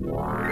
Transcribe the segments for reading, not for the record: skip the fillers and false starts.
Untitled.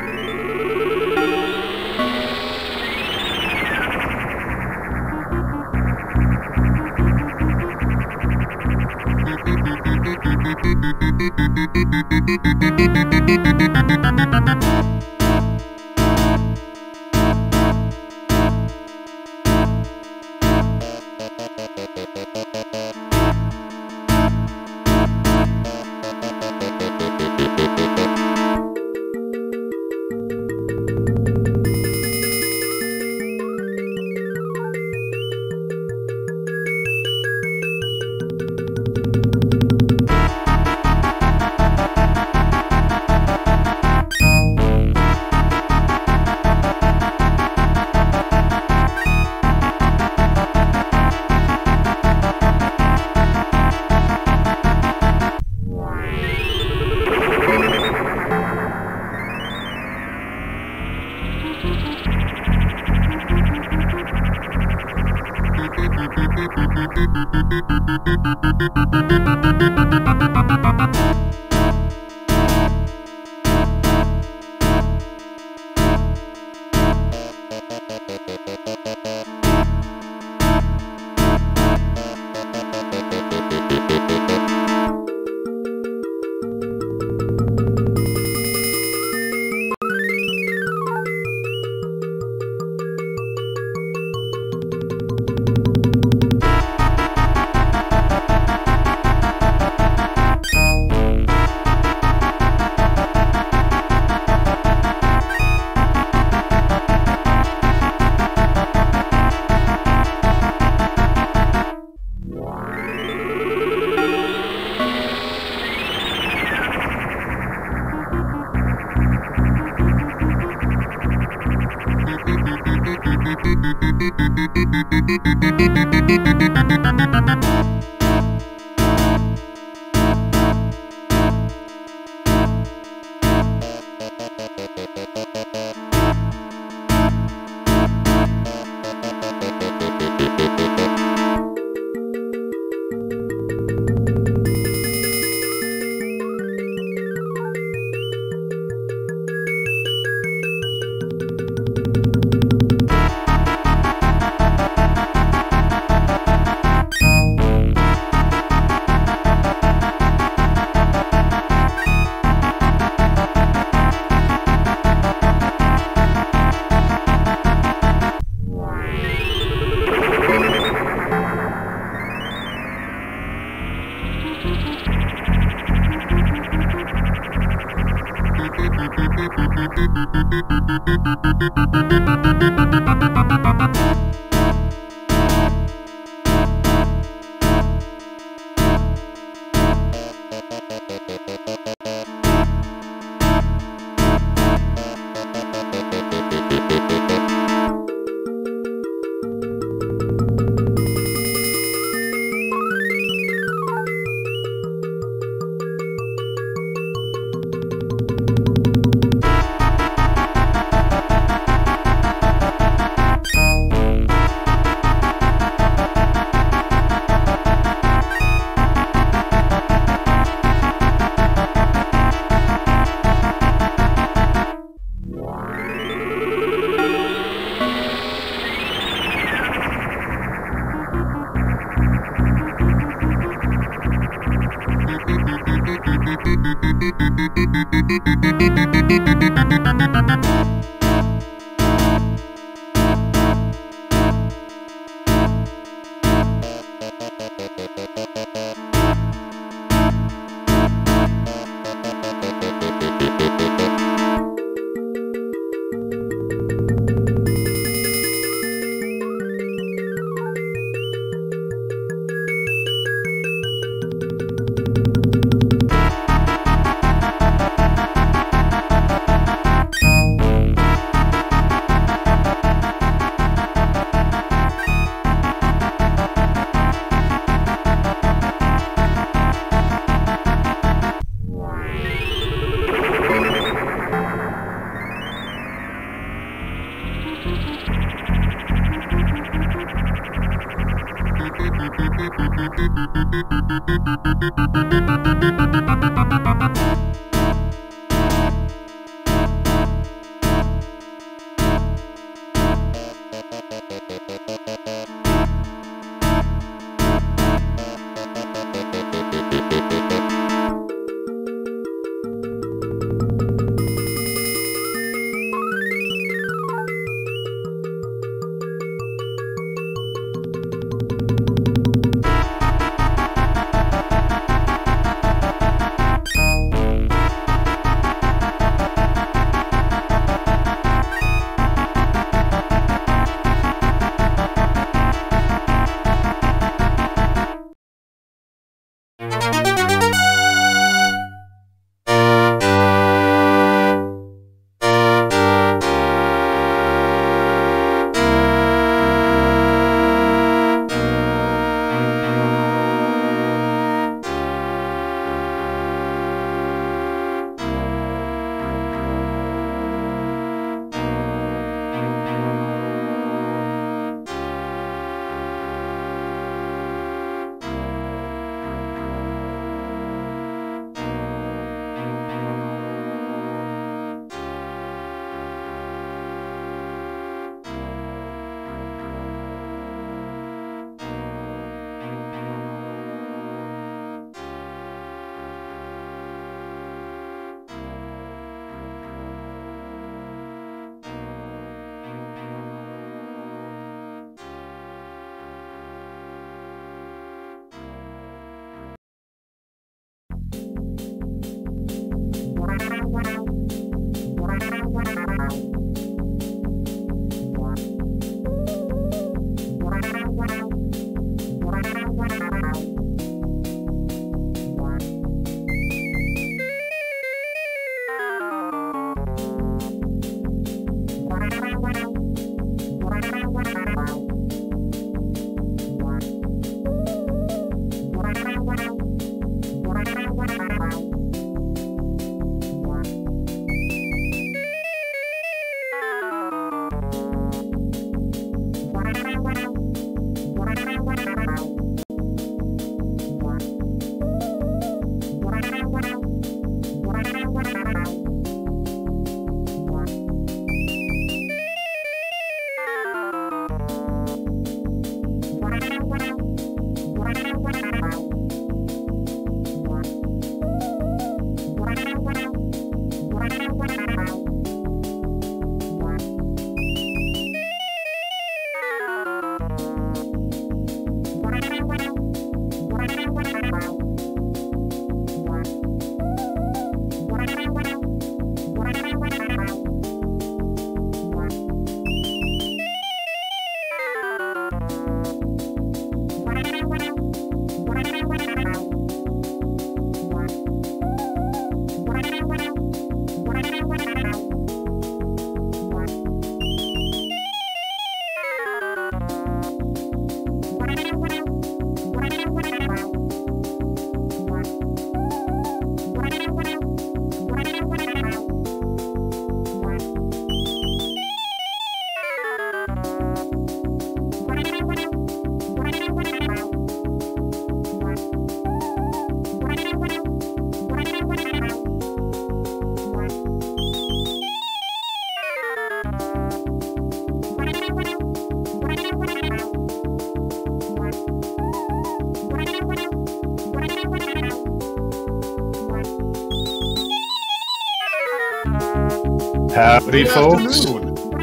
Howdy, folks.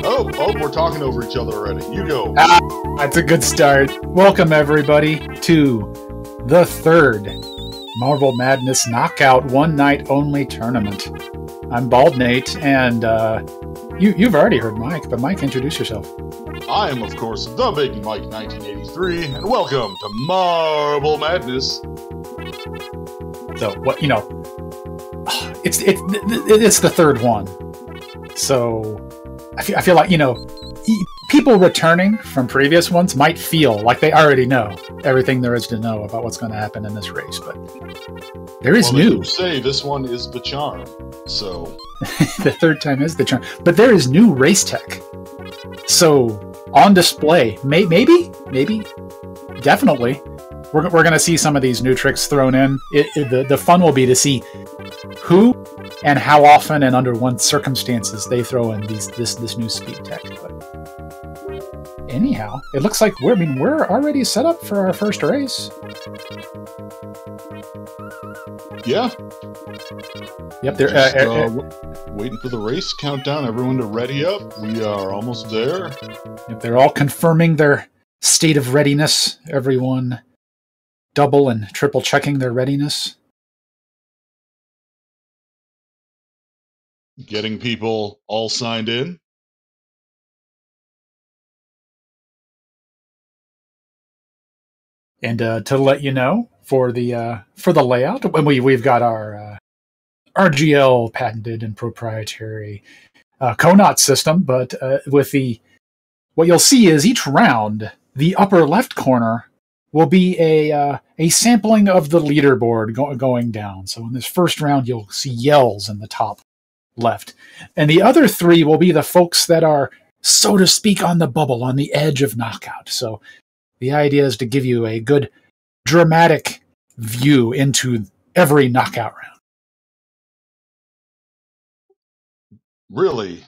Oh, we're talking over each other already. You go. That's a good start. Welcome, everybody, to the third Marble Madness Knockout one-night-only tournament. I'm Bald Nate, and you've already heard Mike, but Mike, introduce yourself. I am, of course, the Big Mike 1983, and welcome to Marble Madness. So, what it's the third one. So, I feel like, people returning from previous ones might feel like they already know everything there is to know about what's going to happen in this race, but there is new. You say this one is the charm, so... The third time is the charm. But there is new race tech. So, on display, maybe, definitely, we're going to see some of these new tricks thrown in. The fun will be to see who and how often and under what circumstances they throw in this new speed tech. But anyhow, it looks like we're already set up for our first race. Yeah. Yep. They're waiting for the race countdown. Everyone to ready up. We are almost there. Yep, they're all confirming their state of readiness. Everyone double and triple checking their readiness. Getting people all signed in. And to let you know, for the layout, when we've got our RGL patented and proprietary Conot system, but with what you'll see is each round, the upper left corner will be a sampling of the leaderboard going down. So in this first round, you'll see yells in the top left. And the other three will be the folks that are, so to speak, on the bubble, on the edge of knockout. So the idea is to give you a good dramatic view into every knockout round. Really,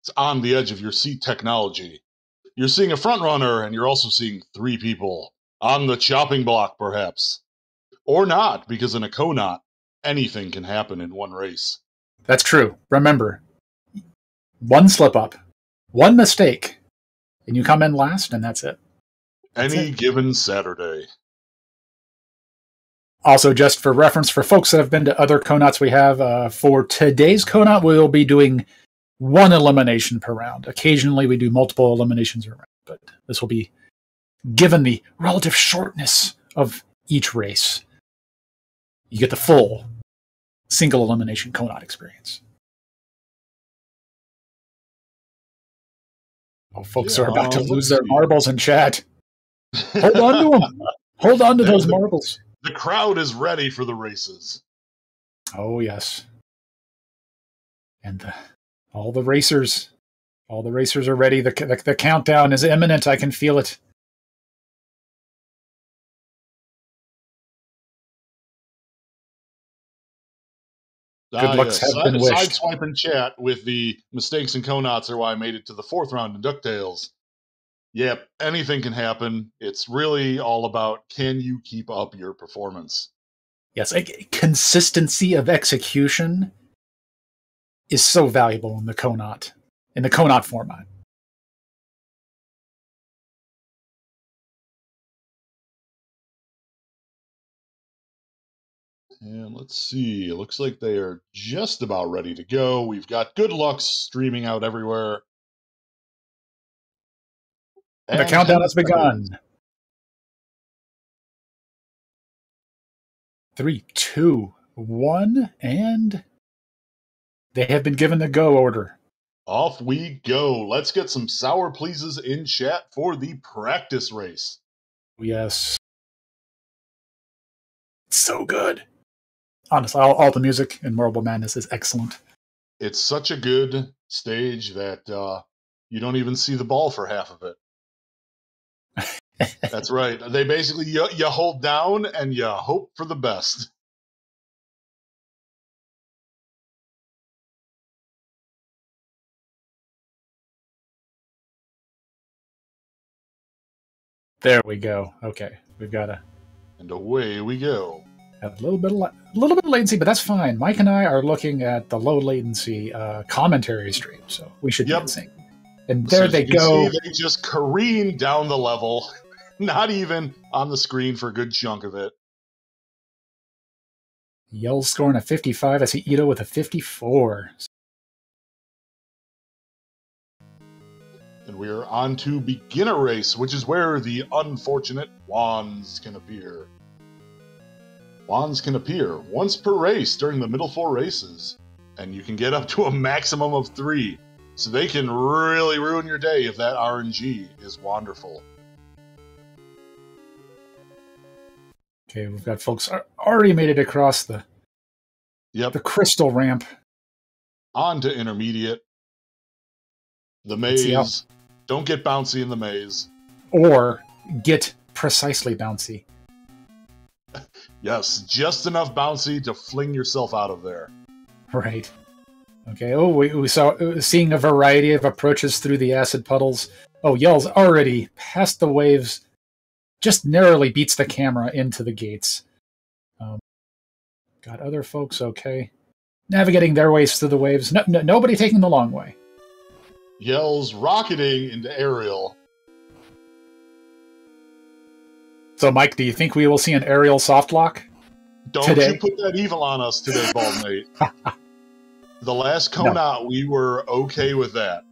it's on the edge of your seat technology. You're seeing a front runner, and you're also seeing three people on the chopping block, perhaps. Or not, because in a Conot, anything can happen in one race. That's true. Remember, one slip up, one mistake, and you come in last, and that's it. Any given Saturday. Also, just for reference, for folks that have been to other Conots we have, for today's Conot, we'll be doing one elimination per round. Occasionally we do multiple eliminations per round, but this will be, given the relative shortness of each race, you get the full single elimination Conot experience. Oh, folks are about to lose their marbles in chat. Hold on to them. Hold on to those marbles. The crowd is ready for the races. Oh, yes. And all the racers are ready. The countdown is imminent. I can feel it. Good lucks have been wished. Sideswipe in chat with the mistakes and Conots are why I made it to the 4th round in DuckTales. Yep, anything can happen. It's really all about, can you keep up your performance? Yes, consistency of execution is so valuable in the Conot format. And let's see. It looks like they are just about ready to go. We've got Good Luck streaming out everywhere. And the countdown has begun. 3, 2, 1, and they have been given the go order. Off we go. Let's get some sour pleases in chat for the practice race. Yes. It's so good. Honestly, all the music in Marble Madness is excellent. It's such a good stage that you don't even see the ball for half of it. That's right. They basically, you hold down and you hope for the best. There we go. Okay, we've got a... And away we go. A little bit of latency, but that's fine. Mike and I are looking at the low latency commentary stream, so we should be in sync. And there they go. See, they just careen down the level, not even on the screen for a good chunk of it. Yell's scoring a 55. I see Ito with a 54. And we are on to beginner race, which is where the unfortunate wands can appear. Wands can appear once per race during the middle 4 races, and you can get up to a maximum of 3. So they can really ruin your day if that RNG is wonderful. Okay, we've got folks already made it across the crystal ramp. On to intermediate. The maze. Don't get bouncy in the maze. Or get precisely bouncy. Yes, just enough bouncy to fling yourself out of there. Right. Okay, we saw seeing a variety of approaches through the acid puddles. Oh, Yell's already past the waves. Just narrowly beats the camera into the gates. Got other folks okay. Navigating their ways through the waves. Nobody taking the long way. Yell's rocketing into aerial. So, Mike, do you think we will see an aerial soft lock today? You put that evil on us today, Bald Mate. The last Conot, we were okay with that.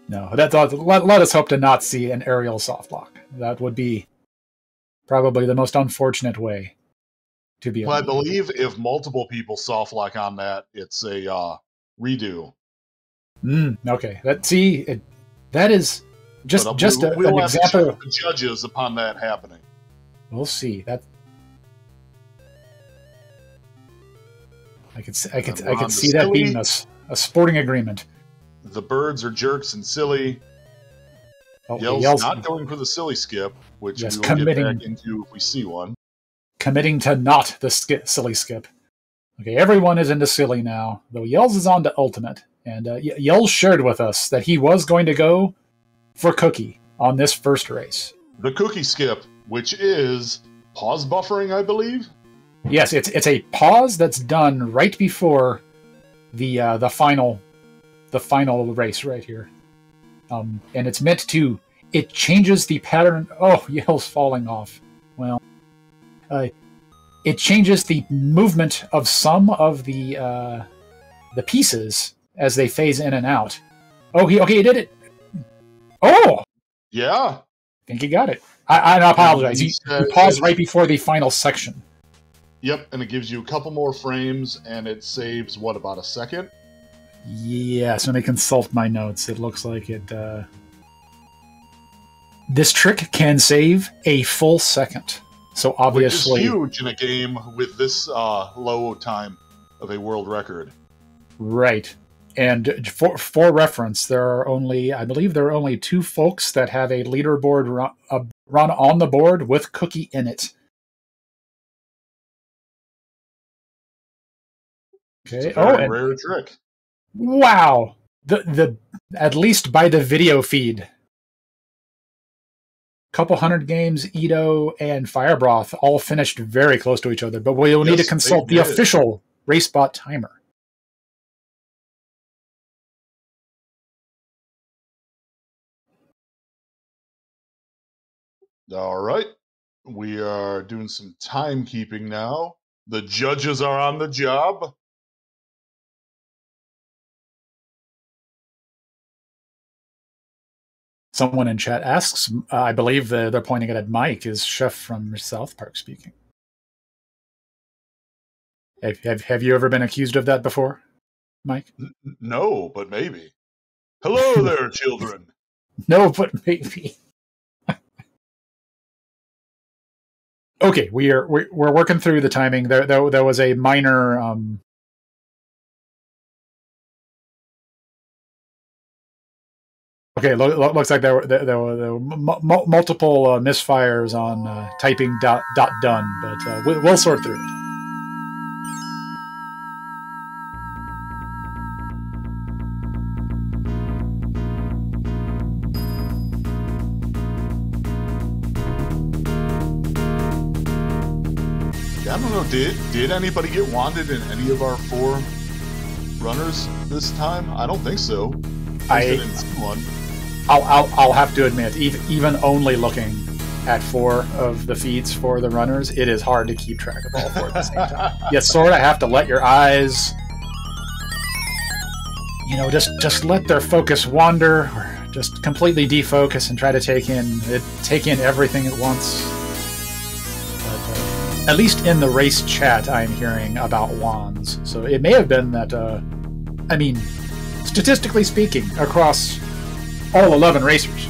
No, let us hope to not see an aerial soft lock. That would be probably the most unfortunate way to be. Well, I believe if multiple people soft lock on that, it's a redo. Okay, that is just an example of the judges upon that happening. We'll see that. I could see that being a sporting agreement. The birds are jerks and silly. Yell's not going for the silly skip, which we will get back into if we see one. Committing to not the silly skip. Okay, everyone is into silly now, though Yells is on to ultimate. And Yells shared with us that he was going to go for Cookie on this first race. The Cookie skip, which is pause buffering, I believe? Yes, it's a pause that's done right before the final race right here. And it's meant to... It changes the pattern... Oh, Yell's falling off. Well... it changes the movement of some of the pieces as they phase in and out. Oh, he did it. Oh, Yeah. I think he got it. I apologize. He paused right before the final section. Yep, and it gives you a couple more frames, and it saves, what, about a second? Yes, when I consult my notes, it looks like it... This trick can save a full second. So obviously... Which is huge in a game with this low time of a world record. Right. And for reference, I believe there are only 2 folks that have a leaderboard run on the board with Cookie in it. Okay. It's a very rare trick. Wow. The at least by the video feed, couple hundred games, Edo and Firebroth all finished very close to each other, but we'll need to consult the official RaceBot timer. All right. We are doing some timekeeping now. The judges are on the job. Someone in chat asks, I believe they're pointing it at Mike, is Chef from South Park speaking. Have you ever been accused of that before, Mike? No, but maybe. Hello there, children. No, but maybe. Okay, we're working through the timing. There was a minor okay, looks like there were multiple misfires on typing dot done, but we'll sort through it. I don't know, did anybody get wanded in any of our 4 runners this time? I don't think so. I'll have to admit, even only looking at 4 of the feeds for the runners, it is hard to keep track of all 4 at the same time. You sort of have to let your eyes, just let their focus wander, or just completely defocus and try to take in everything at once. But at least in the race chat, I'm hearing about wands. So it may have been that, statistically speaking, across all 11 racers,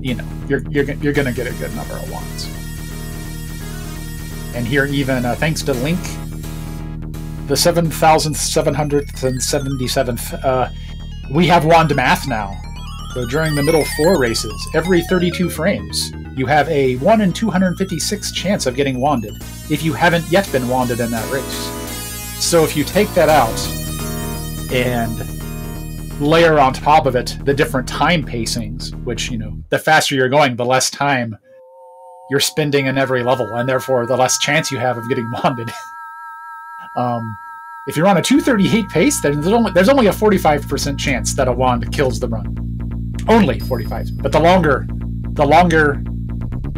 you're going to get a good number of wands. And here, even thanks to Link, the 7,777th, we have wand math now. So during the middle 4 races, every 32 frames, you have a 1 in 256 chance of getting wanded if you haven't yet been wanded in that race. So if you take that out and layer on top of it the different time pacings, which, the faster you're going, the less time you're spending in every level, and therefore the less chance you have of getting wanded. If you're on a 238 pace, then there's only a 45% chance that a wand kills the run. Only 45. But the longer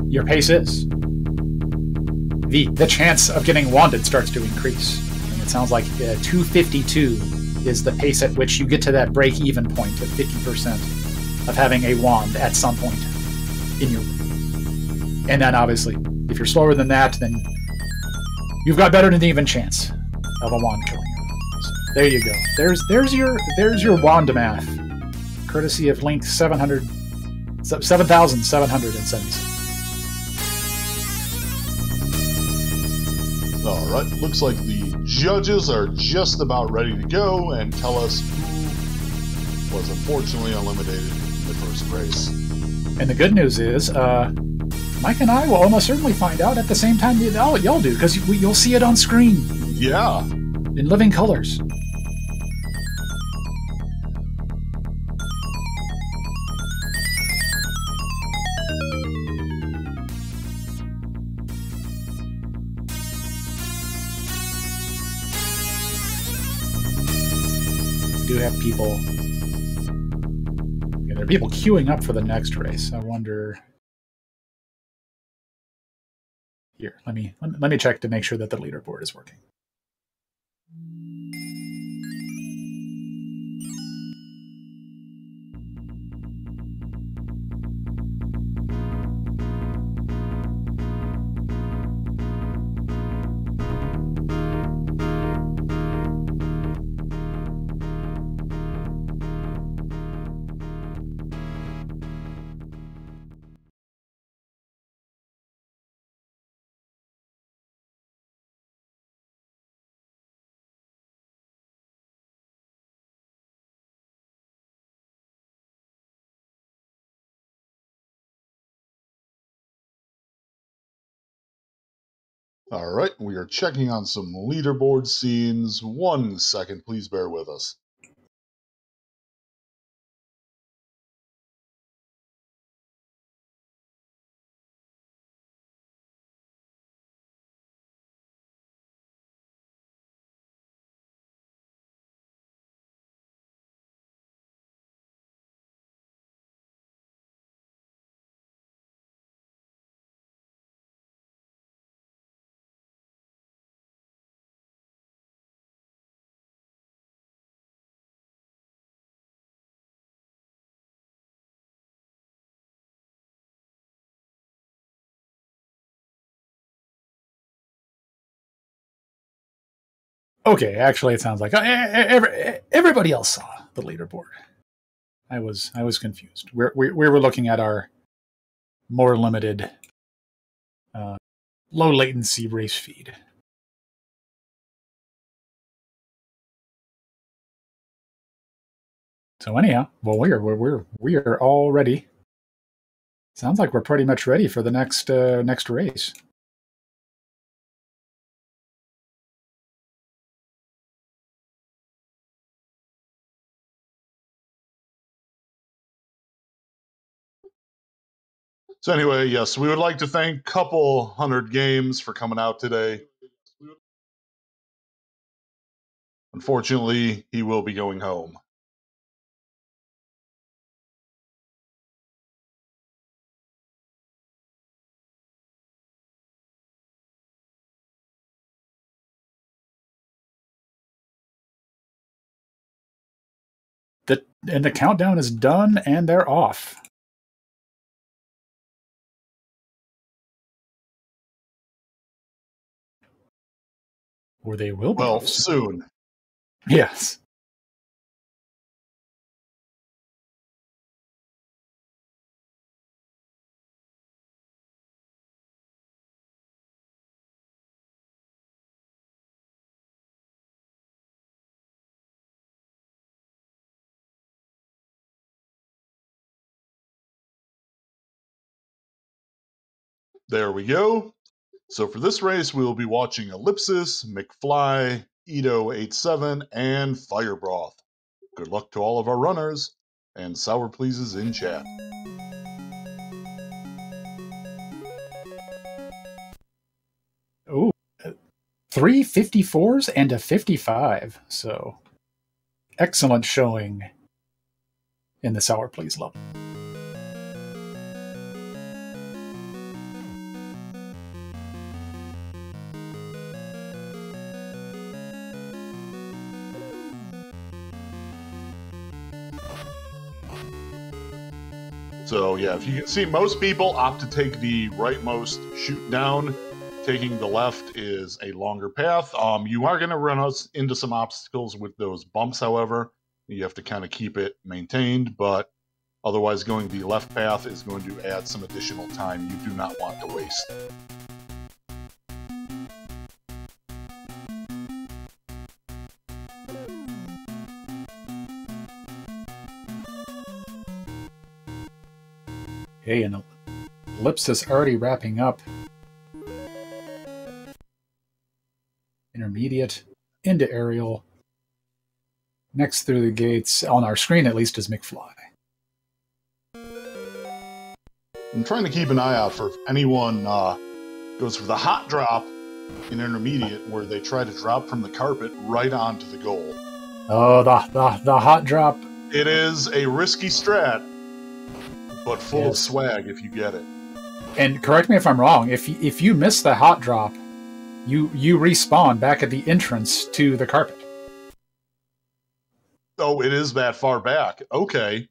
your pace is, the chance of getting wanded starts to increase. And it sounds like 252 is the pace at which you get to that break-even point of 50% of having a wand at some point in your run. And then obviously, if you're slower than that, then you've got better than an even chance of a wand killing you. So there you go. There's your wand math, courtesy of Link 7,776. All right, looks like the judges are just about ready to go and tell us who was unfortunately eliminated in the first race. And the good news is, Mike and I will almost certainly find out at the same time y'all do, because you'll see it on screen. Yeah. In living colors. We do have people. Yeah, there are people queuing up for the next race. I wonder. Here, let me check to make sure that the leaderboard is working. All right, we are checking on some leaderboard scenes. 1 second, please bear with us. Okay, actually, it sounds like everybody else saw the leaderboard. I was confused. We were looking at our more limited, uh, low latency race feed. So anyhow, well, we are all ready. Sounds like we're pretty much ready for the next race. So anyway, yes, we would like to thank Couple 100 Games for coming out today. Unfortunately, he will be going home. The countdown is done and they're off. Or they will be off soon. Yes. There we go. So for this race, we will be watching Ellipsis, McFly, Ito87, and Firebroth. Good luck to all of our runners, and sour pleases in chat. Oh, 3 54s and a 55. So excellent showing in the sour please level. So yeah, if you can see, most people opt to take the rightmost shoot down. Taking the left is a longer path. You are going to run us into some obstacles with those bumps, however. You have to kind of keep it maintained, but otherwise going the left path is going to add some additional time you do not want to waste. Okay, and Ellipsis already wrapping up. Intermediate into aerial. Next through the gates, on our screen at least, is McFly. I'm trying to keep an eye out for if anyone goes for the hot drop in intermediate, where they try to drop from the carpet right onto the goal. Oh, the hot drop. It is a risky strat, but full of swag if you get it. And correct me if I'm wrong, if you miss the hot drop, you respawn back at the entrance to the carpet. Oh, it is that far back. Okay.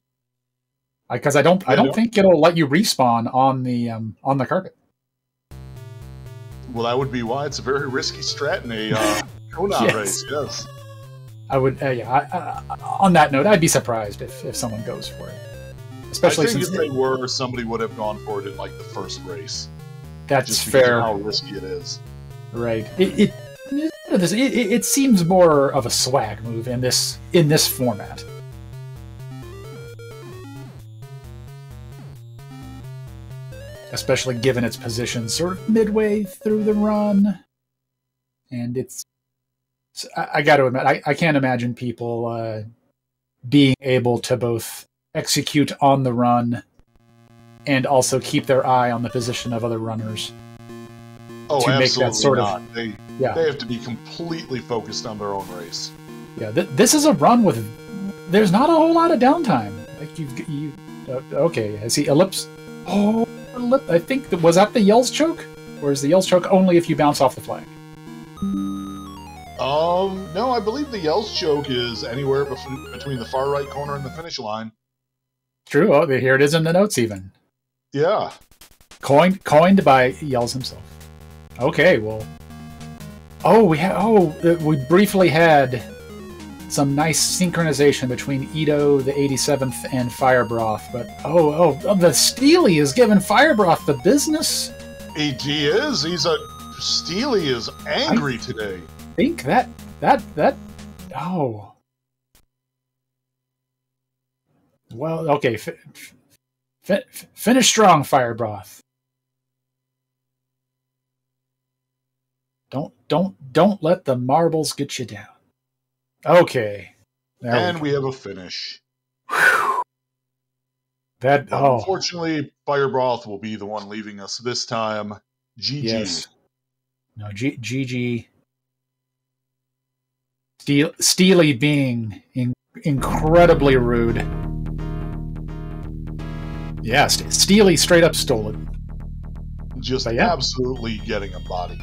Because I don't think it'll let you respawn on the carpet. Well, that would be why it's a very risky strat in a Conan race. Yes. I would. On that note, I'd be surprised if someone goes for it. Especially I think since if they were, somebody would have gone for it in like the first race. That's just fair. How risky it is. Right. It seems more of a swag move in this format. Especially given its position sort of midway through the run. and I got to admit, I can't imagine people being able to both execute on the run and also keep their eye on the position of other runners. Oh, to absolutely make that sort not. Of, they have to be completely focused on their own race. Yeah, this is a run with there's not a whole lot of downtime. Like okay, I see ellipse. Oh, I think was that the Yells choke, or is the Yells choke only if you bounce off the flag? No, I believe the Yells choke is anywhere between the far right corner and the finish line. True. Oh, here it is in the notes even. Yeah. Coined by Yells himself. Okay, well. Oh, we briefly had some nice synchronization between Ito, the 87th, and Firebroth, but the Steely is giving Firebroth the business. He is. Steely is angry today. I think that. Oh. Well, okay. Finish strong, Firebroth. Don't let the marbles get you down. Okay. And we have a finish. Whew. Unfortunately, Firebroth will be the one leaving us this time. GG. Yes. No, GG. Steely being incredibly rude. Yeah, Steely straight up stole it. Just absolutely getting embodied.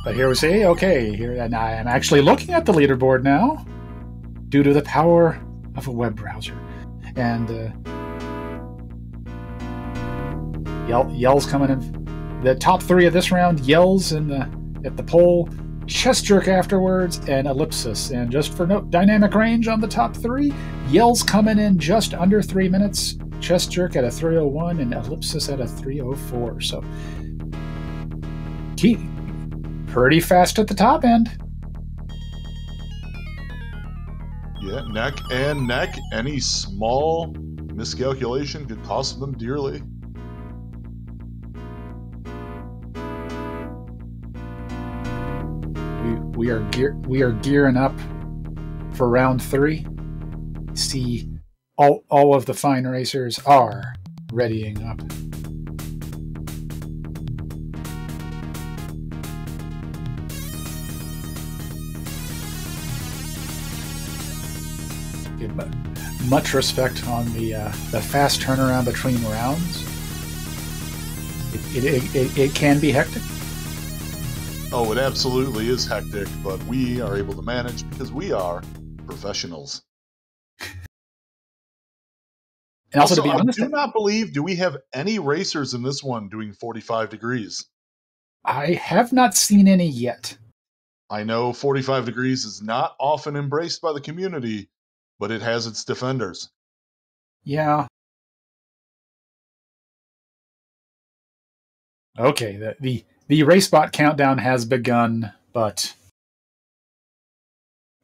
But here we say, okay, and I am actually looking at the leaderboard now, due to the power of a web browser. And Yells coming in. The top three of this round, Yells at the pole, Chest Jerk afterwards, and Ellipsis. And just for note, dynamic range on the top three, Yells coming in just under 3 minutes, Chest Jerk at a 3:01, and Ellipsis at a 3:04. So, pretty fast at the top end. Yeah, neck and neck. Any small miscalculation could cost them dearly. We are gearing up for round 3. See, all of the fine racers are readying up. Much respect on the fast turnaround between rounds. It can be hectic. Oh, it absolutely is hectic, but we are able to manage because we are professionals. And also, to be honest, I do not believe, do we have any racers in this one doing 45 degrees? I have not seen any yet. I know 45 degrees is not often embraced by the community, but it has its defenders. Yeah. Okay, the RaceBot countdown has begun, but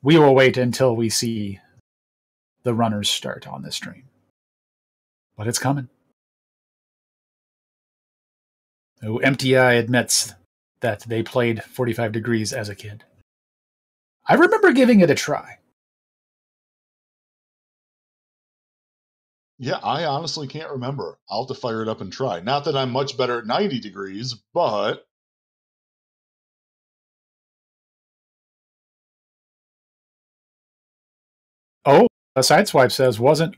we will wait until we see the runners start on this stream. But it's coming. Oh, MTI admits that they played 45 degrees as a kid. I remember giving it a try. Yeah, I honestly can't remember. I'll have to fire it up and try. Not that I'm much better at 90 degrees, but... Oh, a Sideswipe says, wasn't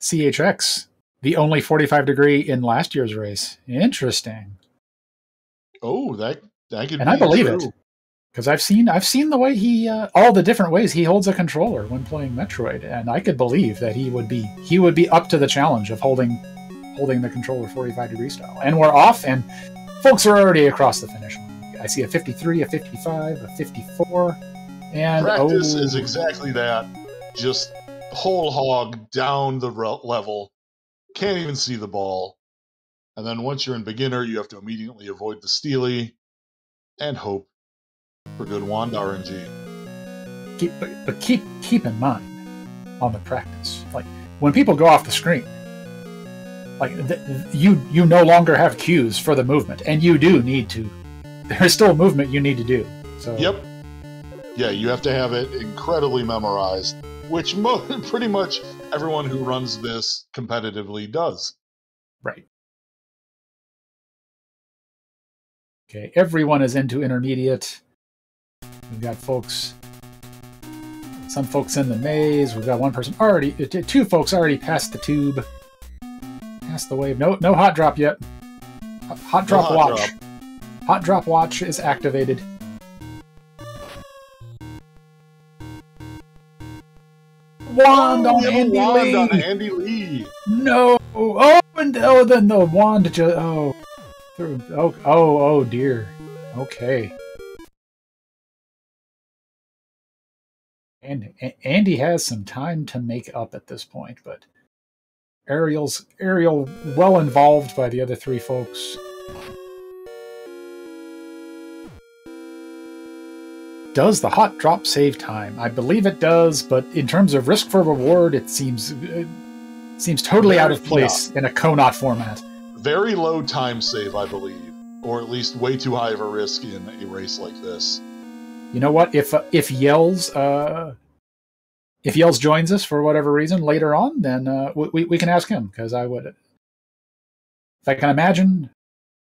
CHX the only 45 degree in last year's race? Interesting. Oh, that could be true. And I believe it. Because I've seen the way he all the different ways he holds a controller when playing Metroid, and I could believe that he would be up to the challenge of holding the controller 45 degree style. And we're off, and folks are already across the finish line. I see a 53, a 55, a 54, and practice is exactly that. Just whole hog down the level, can't even see the ball, and then once you're in beginner, you have to immediately avoid the Steely and hope for good wand RNG. Keep in mind on the practice, like when people go off the screen, like you no longer have cues for the movement, and you do need to there's still movement you need to do. So Yep. Yeah, you have to have it incredibly memorized, which pretty much everyone who runs this competitively does. Right. Okay, everyone is into intermediate. We've got some folks in the maze. We've got one person already, two folks already past the tube, past the wave. No hot drop yet. Hot drop watch. Hot drop watch is activated. Wand on Andy Lee. On Andy Lee. No. Oh, and then the wand just oh dear. Okay. And Andy has some time to make up at this point, but Ariel well involved by the other three folks. Does the hot drop save time? I believe it does, but in terms of risk for reward, it seems totally out of place in a Conot format. Very low time save, I believe, or at least way too high of a risk in a race like this. You know what? If Yells joins us for whatever reason later on, then we can ask him, because I would, if I can imagine,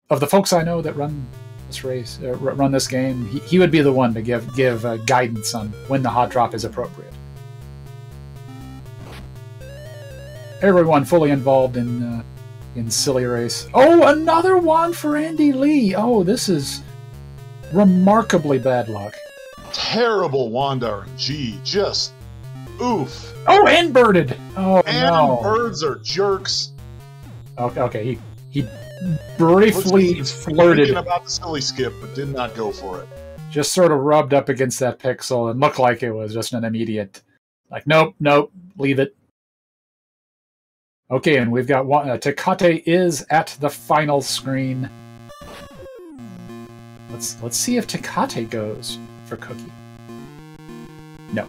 of the folks I know that run this race, run this game, he would be the one to give guidance on when the hot drop is appropriate. Everyone fully involved in silly race. Oh, another one for Andy Lee. Oh, this is remarkably bad luck. Terrible wand RNG. Just oof. Oh, and birded. Oh, and no. Birds are jerks. Okay. He briefly flirted about the silly skip, but did not go for it. Just sort of rubbed up against that pixel and looked like it was just an immediate, like, nope, leave it. Okay, and we've got one. Tecate is at the final screen. Let's see if Tecate goes for Cookie. No.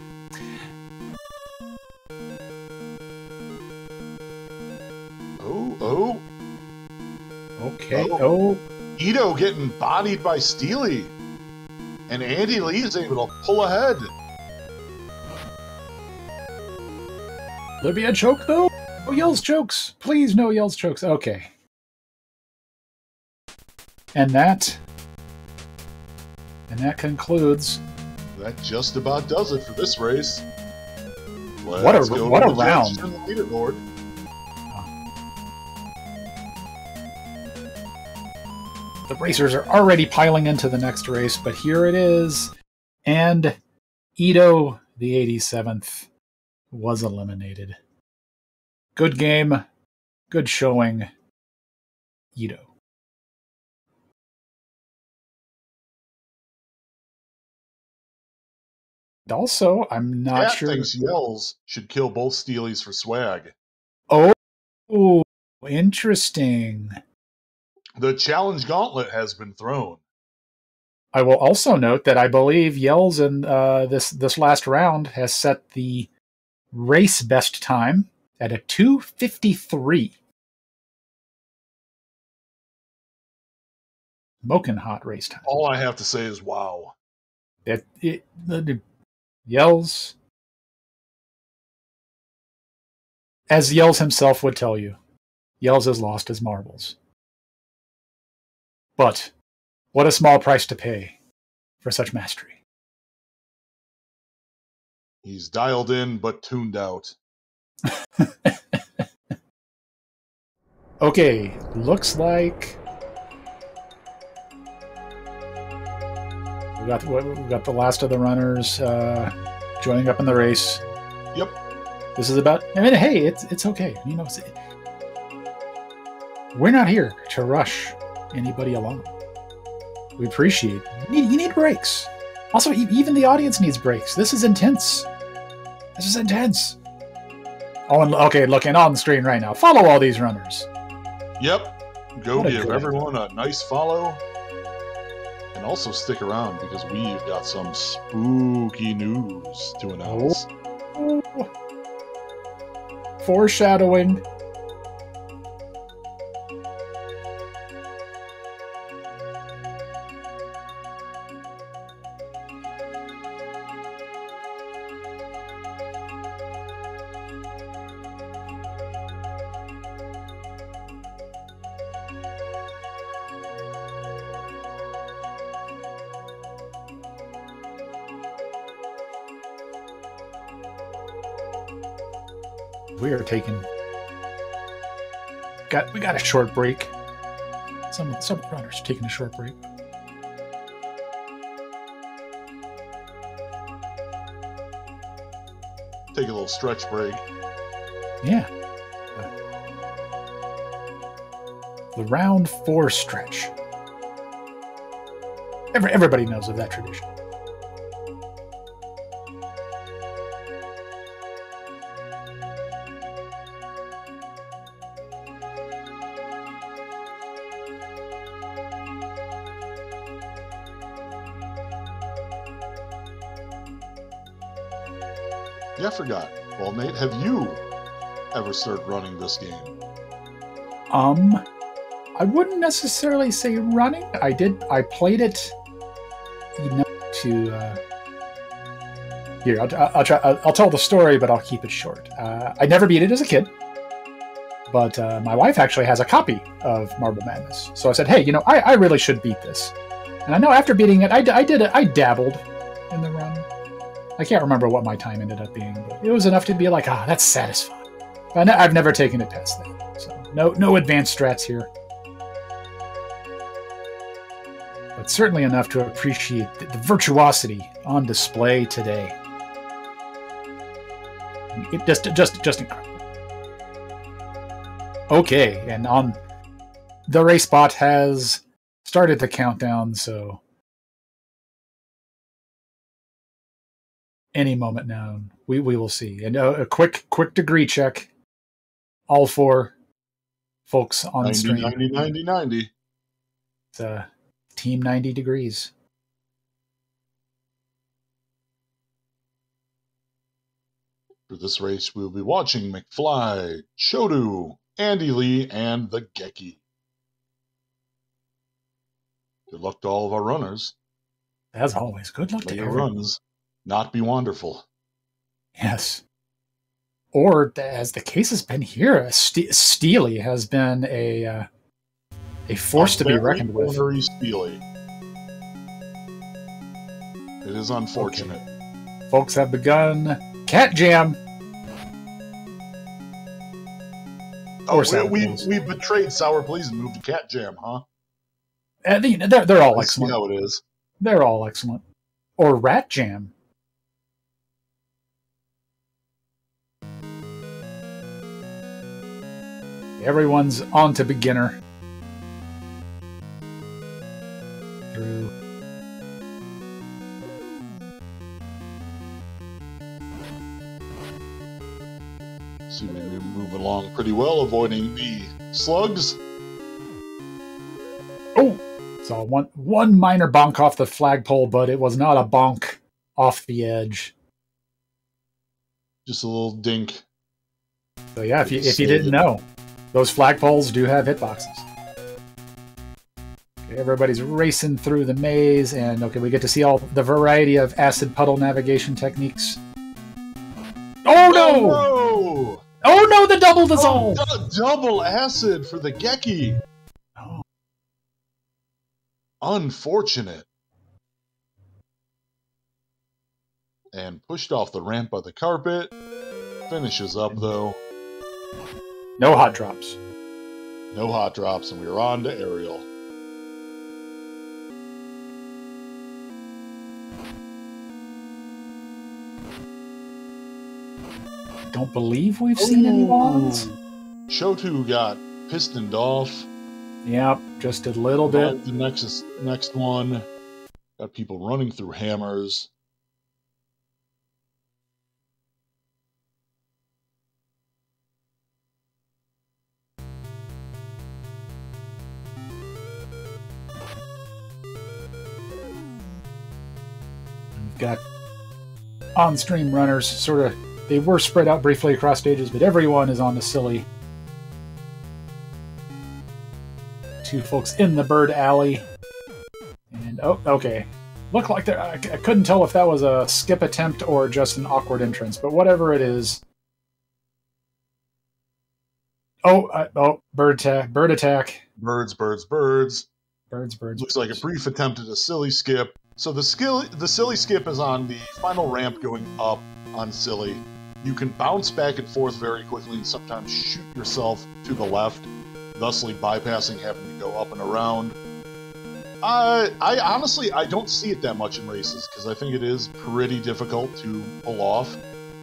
Oh. Okay. Oh. Ito getting bodied by Steely. And Andy Lee is able to pull ahead. Will there be a choke, though? No Yells chokes. Please, no Yells chokes. Okay. And that concludes. That just about does it for this race. What a round. The leaderboard. The racers are already piling into the next race, but here it is. And Ito, the 87th, was eliminated. Good game. Good showing. Ito. Also, I'm not sure. Thinks Yells should kill both Steelies for swag. Oh, interesting. The challenge gauntlet has been thrown. I will also note that I believe Yells in this last round has set the race best time at a 2:53. Smoking hot race time. All I have to say is wow. Yells, as Yells himself would tell you, Yells has lost his marbles. But what a small price to pay for such mastery. He's dialed in but tuned out. Okay, looks like we got the last of the runners joining up in the race. Yep. This is about. I mean, hey, it's okay. You know, we're not here to rush anybody along. We appreciate it. You need breaks. Also, even the audience needs breaks. This is intense. Oh, and okay, looking on the screen right now. Follow all these runners. Yep. Go give everyone a nice follow. And also stick around because we've got some spooky news to announce. Oh. Foreshadowing. we are taking. We got a short break. Some runners are taking a short break. Take a little stretch break. Yeah. The round 4 stretch. Everybody knows of that tradition. Yeah, I forgot. Well, Nate, have you ever started running this game? I wouldn't necessarily say running. I played it enough to. Here, I'll try. I'll tell the story, but I'll keep it short. I never beat it as a kid, but my wife actually has a copy of Marble Madness. So I said, "Hey, I really should beat this." And I know after beating it, I dabbled in the run. I can't remember what my time ended up being, but it was enough to be like, that's satisfying. But I've never taken it past that. So no advanced strats here. But certainly enough to appreciate the virtuosity on display today. It just incredible. Okay, and on the race bot has started the countdown, so any moment now we will see. And a quick degree check. All 4 folks on 90, stream. 90, 90, 90. It's team 90 degrees. For this race, we'll be watching McFly, Shodu, Andy Lee, and the Geki. Good luck to all of our runners. As always, good luck to your everyone. runs not be wonderful. Yes. Or, as the case has been here, Steely has been a force to be reckoned with. Steely. It is unfortunate. Okay. Folks have begun Cat Jam. We betrayed Sour Please and moved to Cat Jam, huh? They're all excellent. See how it is. They're all excellent. Or Rat Jam. Everyone's on to beginner. Through. See, we move along pretty well, avoiding the slugs. Oh! Saw one minor bonk off the flagpole, but it was not a bonk off the edge. Just a little dink. So yeah, if you didn't know, those flagpoles do have hitboxes. Okay, everybody's racing through the maze, and okay, we get to see all the variety of acid puddle navigation techniques. Oh no! No! Oh no, the double dissolve! Double acid for the Geki! Oh. Unfortunate. And pushed off the ramp by the carpet. Finishes up, though. No hot drops. No hot drops, and we are on to Ariel. Don't believe we've seen any wands. Shotu got pistoned off. Yep, just a little bit. The next one. Got people running through hammers. We've got on-stream runners, sort of. They were spread out briefly across stages, but everyone is on the silly. 2 folks in the bird alley. And, oh, okay. Looked like I couldn't tell if that was a skip attempt or just an awkward entrance, but whatever it is. Oh, bird attack. Birds. Birds. Looks like a brief attempt at a silly skip. So the silly skip is on the final ramp going up on silly. You can bounce back and forth very quickly and sometimes shoot yourself to the left, thusly bypassing having to go up and around. I honestly, I don't see it that much in races because I think it is pretty difficult to pull off,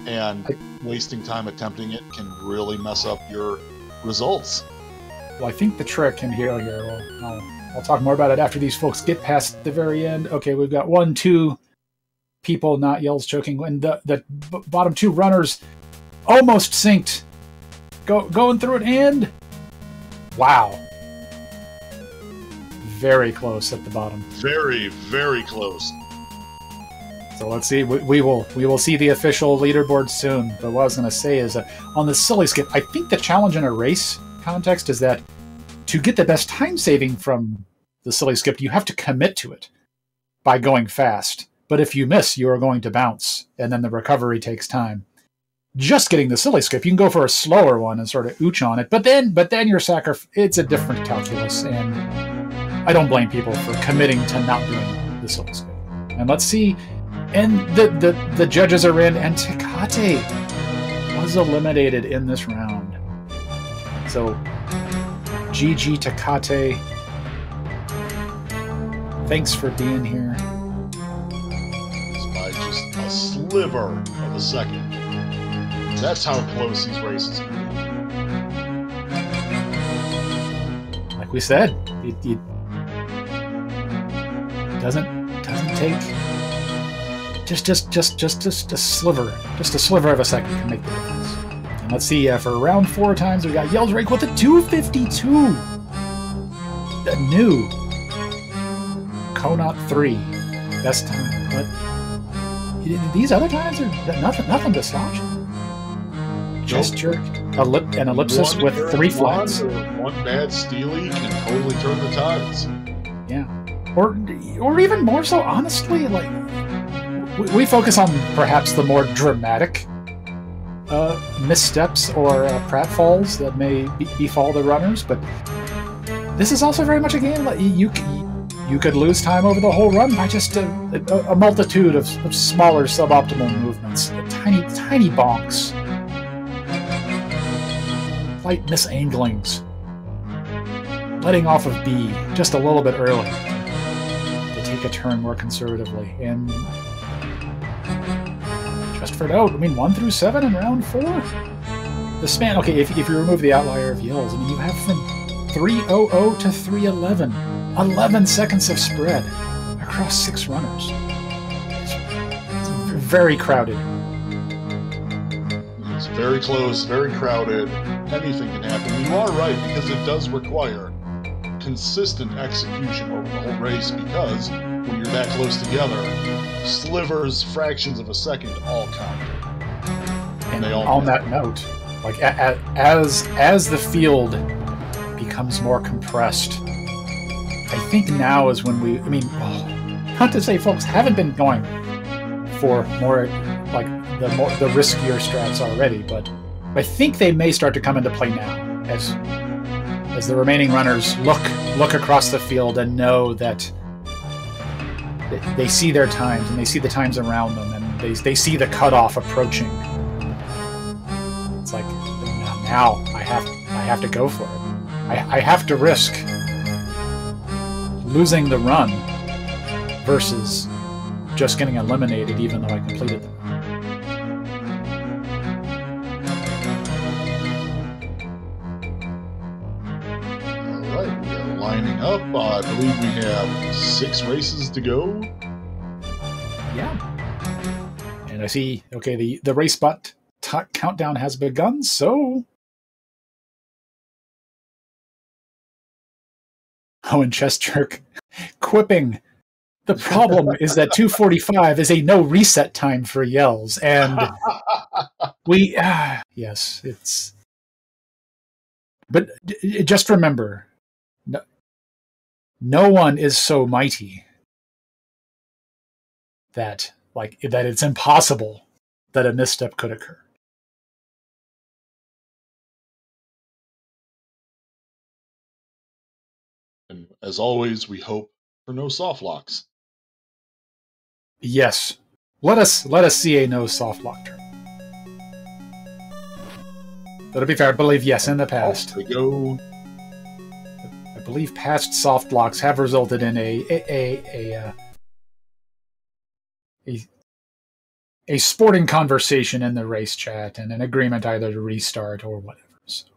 and wasting time attempting it can really mess up your results. Well, I think the trick in here, I'll talk more about it after these folks get past the very end. Okay, we've got 1, 2 people, not Yells choking, and the bottom 2 runners almost synced. Going through it, and wow. Very close at the bottom. Very, very close. So let's see. We will see the official leaderboard soon. But what I was going to say is on the silly skip, I think the challenge in a race context is that to get the best time saving from the silly skip, you have to commit to it by going fast. But if you miss, you are going to bounce, and then the recovery takes time. Just getting the silly skip, you can go for a slower one and sort of ooch on it. But then your it's a different calculus, and I don't blame people for committing to not doing the silly skip. And let's see. And the judges are in, and Tecate was eliminated in this round. So, GG Tecate. Thanks for being here. It's by just a sliver of a second. That's how close these races can be. Like we said, it doesn't take just a sliver of a second can make the difference. And let's see, for round 4 times we got Yells Rake with a 2:52. The new Conot 3 best time, but these other times are nothing to slouch. Just jerk an ellipsis with 3 flats. One bad Steely can totally turn the tides. Yeah. Or even more so, honestly, like we focus on perhaps the more dramatic missteps or pratfalls that may befall the runners, but this is also very much a game that you could lose time over the whole run by just a multitude of smaller suboptimal movements, tiny bonks, light misanglings, letting off of B just a little bit early to take a turn more conservatively, and just for note, 1 through 7 in round 4. The span, okay, if you remove the outlier of Yells, you have from 3:00 to 3:11, 11 seconds of spread across 6 runners. It's very crowded. It's very close, very crowded. Anything can happen. You are right, because it does require consistent execution over the whole race, because when you're that close together, slivers, fractions of a second all count. And on that note, like as the field becomes more compressed, I think now is when not to say folks haven't been going for more like the riskier strats already, but I think they may start to come into play now as the remaining runners look across the field and know that they see their times and they see the times around them, and they see the cutoff approaching. It's like, now I have to go for it. I have to risk losing the run versus just getting eliminated even though I completed the run. Alright, we are lining up. I believe we have 6 races to go. Yeah. And I see, okay, the race bot countdown has begun, so... Oh, and Chest Jerk quipping. The problem is that 2:45 is a no reset time for Yells, and yes, it's... But just remember, no one is so mighty that it's impossible that a misstep could occur. And as always, we hope for no soft locks. Yes, let us see a no soft lock turn. to be fair, I believe, yes, in the past. We go. I believe past soft locks have resulted in a sporting conversation in the race chat and an agreement either to restart or whatever. So.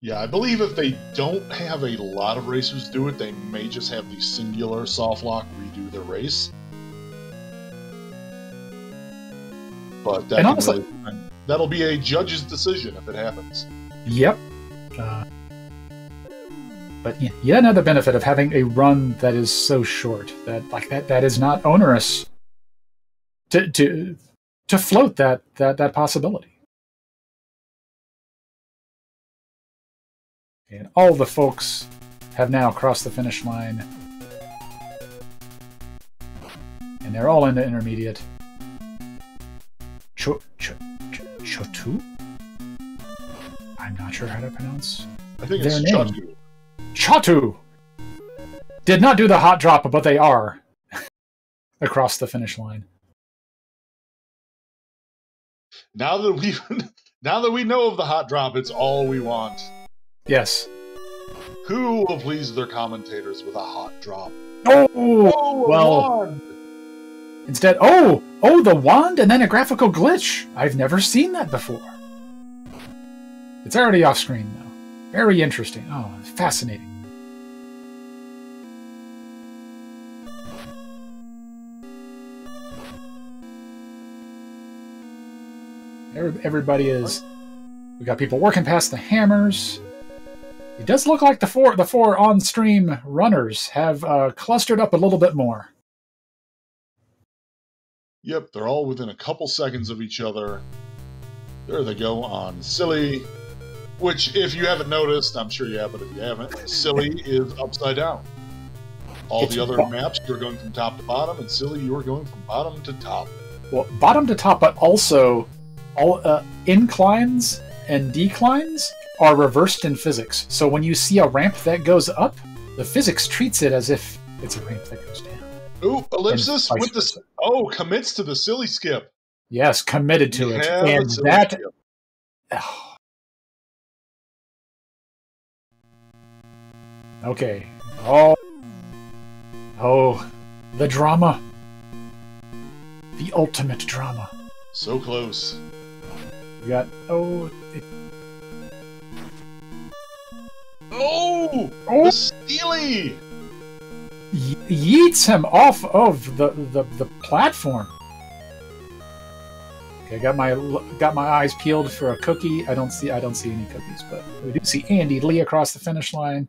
Yeah, I believe if they don't have a lot of racers do it, they may just have the singular soft lock redo the race. But that honestly, that'll be a judge's decision if it happens. Yep. But yet another benefit of having a run that is so short that is not onerous to float that possibility. And all the folks have now crossed the finish line, and they're all in the intermediate. Chotu? I'm not sure how to pronounce I think their it's name. Chotu! Did not do the hot drop, but they are across the finish line. Now that we know of the hot drop, it's all we want. Yes. Who will please their commentators with a hot drop? Oh, well. Instead, the wand and then a graphical glitch. I've never seen that before. It's already off screen though. Very interesting. Oh, fascinating. Everybody is. We got people working past the hammers. It does look like the four on-stream runners have clustered up a little bit more. Yep, they're all within a couple seconds of each other. There they go on Silly, which, if you haven't noticed, I'm sure you have, but if you haven't, Silly is upside down. All the other maps, you're going from top to bottom, and Silly, you're going from bottom to top. Well, bottom to top, but also all inclines and declines are reversed in physics. So when you see a ramp that goes up, the physics treats it as if it's a ramp that goes down. Ooh, Ellipsis with the commits to the Silly skip. Yes, committed to it, and that. Okay. Oh, the drama. The ultimate drama. So close. We got the Steely! Yeets him off of the platform. Okay, I got my eyes peeled for a cookie. I don't see any cookies, but we do see Andy Lee across the finish line.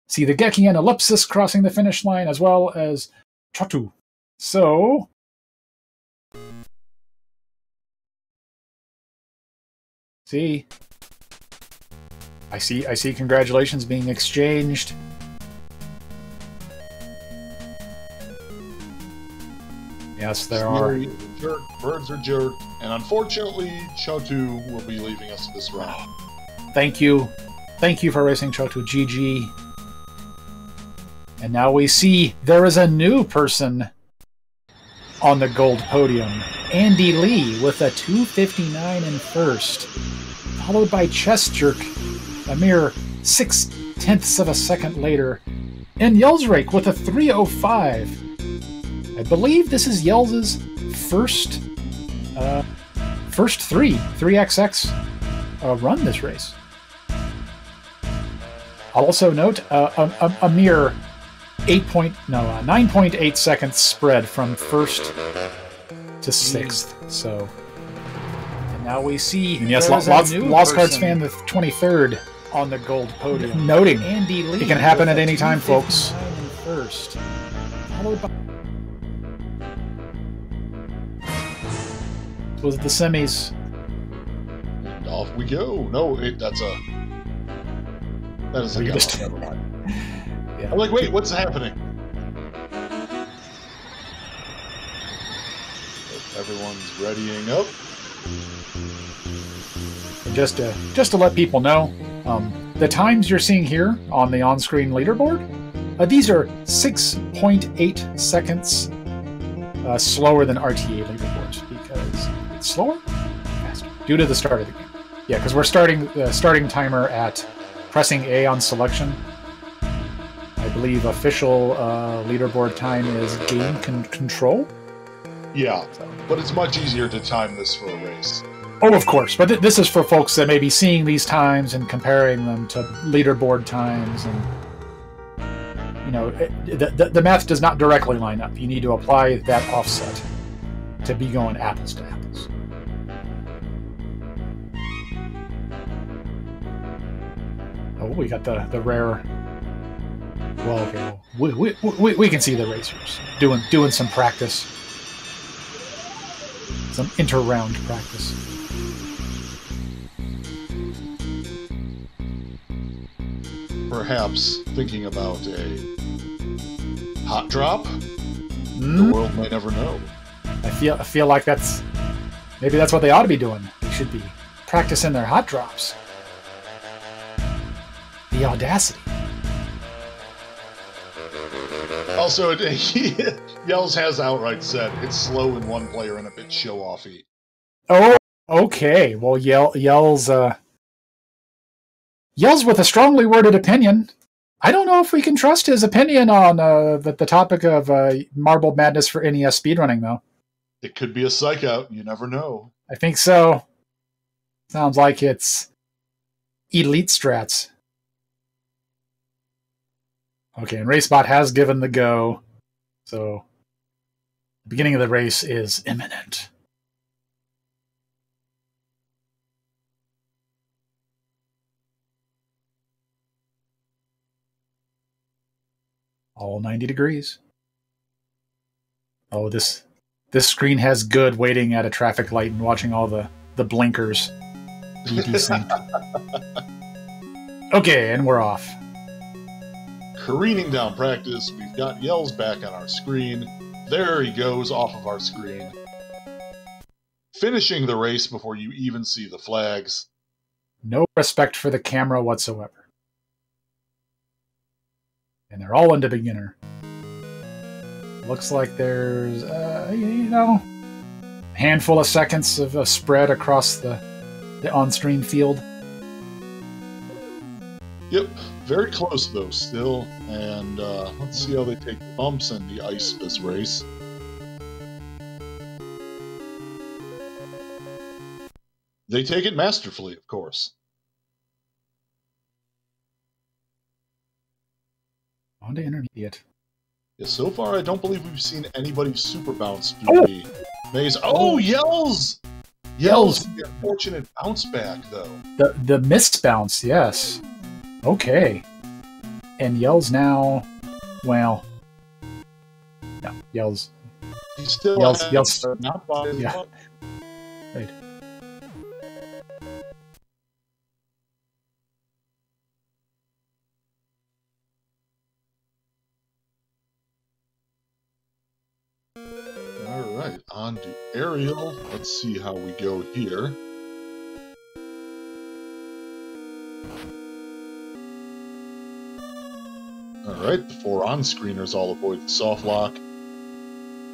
See the Geki and Ellipsis crossing the finish line, as well as Chotu. So I see congratulations being exchanged. Yes, there are. Jerk, birds are jerk, and unfortunately, Chotu will be leaving us this round. Thank you for racing Chotu. GG. And now we see there is a new person on the gold podium. Andy Lee with a 2:59 in first, followed by Chess Jerk a mere 0.6 of a second later, and Yellsrake with a 3:05. I believe this is Yells's first 3XX run this race. I'll also note a mere 9.8 seconds spread from first to sixth. So, and now we see Lost Cards fan the 23rd on the gold podium, noting Andy Lee. It can happen at any time, folks. First, followed by was the semis. And off we go. No, that is a just never mind. Yeah. I'm like, wait, what's happening? Everyone's readying up. And just to let people know, the times you're seeing here on the on-screen leaderboard, these are 6.8 seconds slower than RTA leaderboards because it's slower, faster, due to the start of the game. Yeah, because we're starting the starting timer at pressing A on selection. I believe official leaderboard time is game control. Yeah, but it's much easier to time this for a race. Oh, of course, but this is for folks that may be seeing these times and comparing them to leaderboard times, and you know, the math does not directly line up. You need to apply that offset to be going apples to apples. Oh, we got the rare. Well, okay, we can see the racers doing some practice, some inter-round practice. Perhaps thinking about a hot drop. The world may never know. I feel like maybe that's what they ought to be doing. They should be practicing their hot drops. The audacity. Also, Yells has outright said it's slow in one player and a bit show-offy. Oh, okay. Well, Yells with a strongly worded opinion. I don't know if we can trust his opinion on the topic of Marble Madness for NES speedrunning, though. It could be a psych out. You never know. I think so. Sounds like it's elite strats. Okay, and RaceBot has given the go, so the beginning of the race is imminent. All 90 degrees. Oh, this screen has good waiting at a traffic light and watching all the blinkers be desync. Okay, and we're off. Careening down practice, we've got Yells back on our screen. There he goes off of our screen. Finishing the race before you even see the flags. No respect for the camera whatsoever. And they're all into beginner. Looks like there's, a handful of seconds of a spread across the on-screen field. Yep, very close though still, and let's see how they take the bumps and the ice this race. They take it masterfully, of course. On to intermediate. Yeah, so far I don't believe we've seen anybody super bounce through the maze. Oh, Yells! Yells, the unfortunate bounce back though. The missed bounce, yes. Okay. And Yells now, well, no, Yells. He still Yells not by his yeah. Right. All right, on to Aerial. Let's see how we go here. Alright, the 4 on-screeners all avoid the soft lock.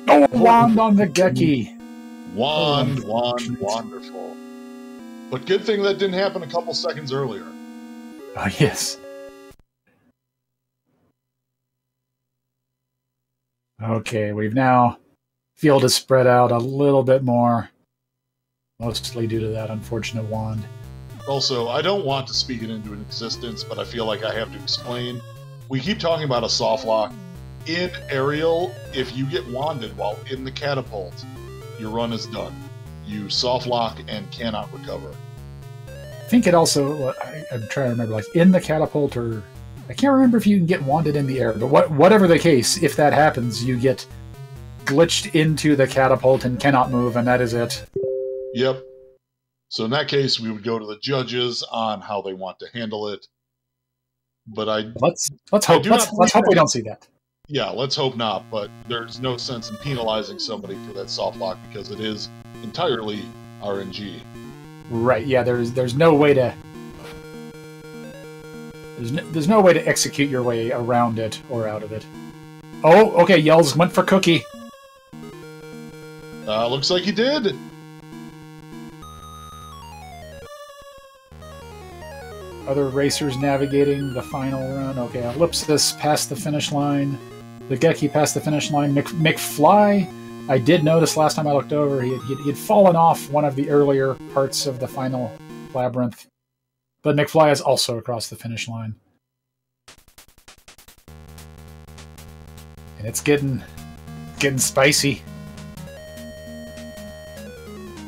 Oh, wand on the Geki! Wand, wonderful. But good thing that didn't happen a couple seconds earlier. Oh, yes. Okay, we've now... Field is spread out a little bit more. Mostly due to that unfortunate wand. Also, I don't want to speak it into existence, but I feel like I have to explain. We keep talking about a soft lock. In Aerial, if you get wanded while in the catapult, your run is done. You soft lock and cannot recover. I think it also, I'm trying to remember, like in the catapult or, I can't remember if you can get wanded in the air, but whatever the case, if that happens, you get glitched into the catapult and cannot move, and that is it. Yep. So in that case, we would go to the judges on how they want to handle it. But let's hope we don't see that. Yeah, let's hope not. But there's no sense in penalizing somebody for that soft lock because it is entirely RNG. Right. Yeah. There's no way to there's no way to execute your way around it or out of it. Oh, okay. Yells went for Cookie. Looks like he did. Other racers navigating the final run. Okay, Ellipsis past the finish line. The Geki past the finish line. McFly, I did notice last time I looked over, he had fallen off one of the earlier parts of the final labyrinth. But McFly is also across the finish line. And it's getting spicy.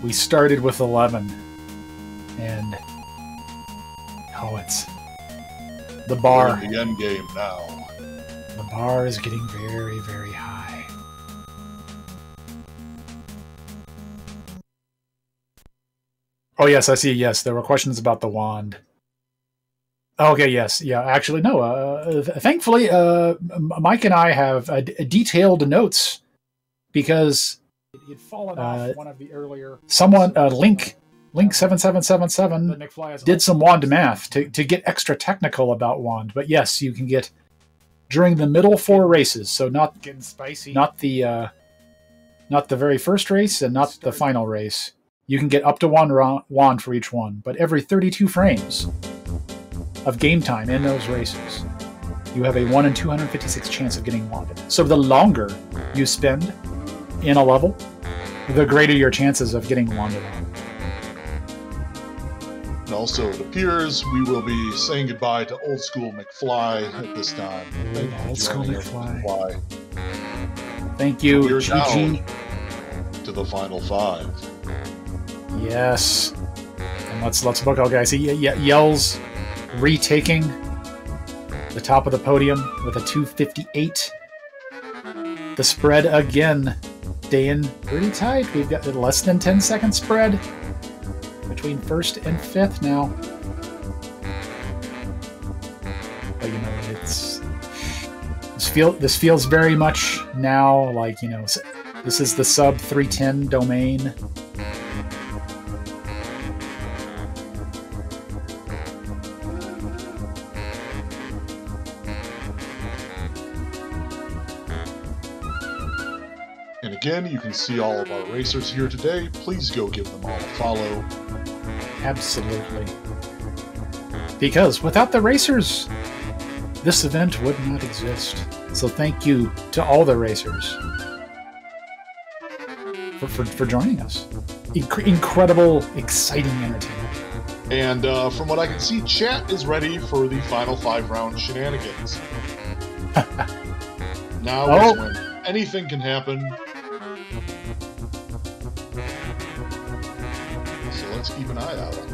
We started with 11. And it's the bar. We're in the end game now. The bar is getting very, very high. Oh yes, I see. Yes, there were questions about the wand. Okay, yes, yeah. Actually, no. Thankfully, Mike and I have detailed notes because it had fallen off one of the earlier. Someone, Link 7777 did some wand math to get extra technical about wand. But yes, you can get during the middle 4 races. So not getting spicy. Not the very first race and not the final race. You can get up to 1 wand for each one. But every 32 frames of game time in those races, you have a 1 in 256 chance of getting wanded. So the longer you spend in a level, the greater your chances of getting wanded on. And also, it appears we will be saying goodbye to Old School McFly at this time. Old School McFly. Thank you, We're GG. down to the final 5. Yes. And let's book all guys. He yells, retaking the top of the podium with a 258. The spread again, staying pretty tight. We've got a less than 10-second spread between 1st and 5th now. But you know, this feels very much now like, you know, this is the sub 310 domain. And again, you can see all of our racers here today. Please go give them all a follow. Absolutely. Because without the racers, this event would not exist. So thank you to all the racers for joining us. Incredible, exciting entertainment. And from what I can see, chat is ready for the final 5-round shenanigans. Now is when anything can happen. So let's keep an eye out on it.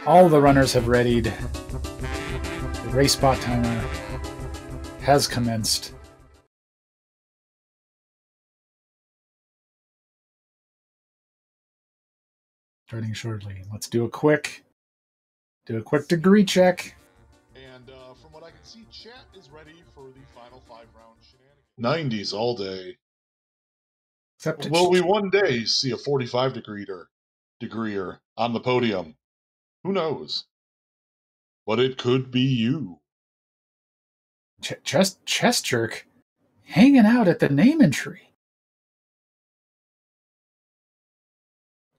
All the runners have readied. The race spot timer has commenced. Starting shortly. Let's do a quick degree check. And from what I can see, chat is ready for the final 5-round shenanigans. 90s all day. Except Will we one day see a 45-degreer on the podium? Who knows? But it could be you. Chest jerk hanging out at the naming tree.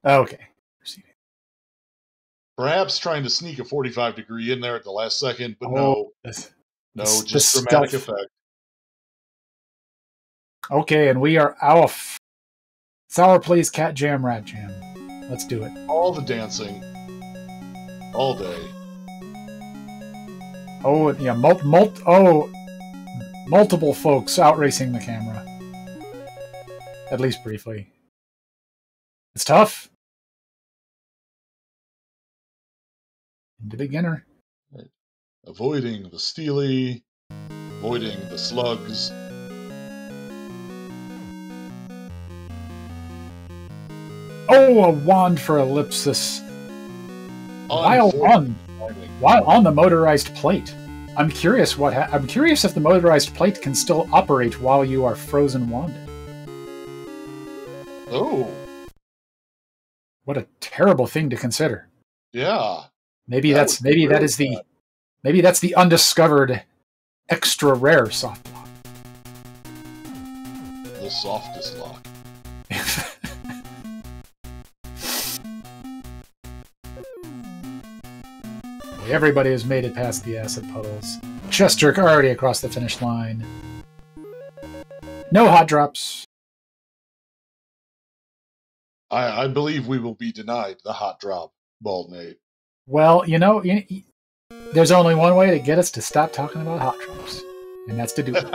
Okay. Proceeding. Perhaps trying to sneak a 45-degree in there at the last second, but no, just dramatic effect. Okay, and we are off. Sour Please Cat Jam Rat Jam. Let's do it. All the dancing. All day. Oh, yeah, multiple folks outracing the camera. At least briefly. It's tough. Into beginner. Avoiding the Steely, avoiding the slugs. Oh, a wand for ellipsis. While on the motorized plate. I'm curious if the motorized plate can still operate while you are frozen wanded. Oh. What a terrible thing to consider. Yeah. Maybe that's the undiscovered extra rare soft lock. The softest lock. Everybody has made it past the acid puddles. Chester already across the finish line. No hot drops. I believe we will be denied the hot drop, Bald Nate. Well, there's only one way to get us to stop talking about hot drops, and that's to do it.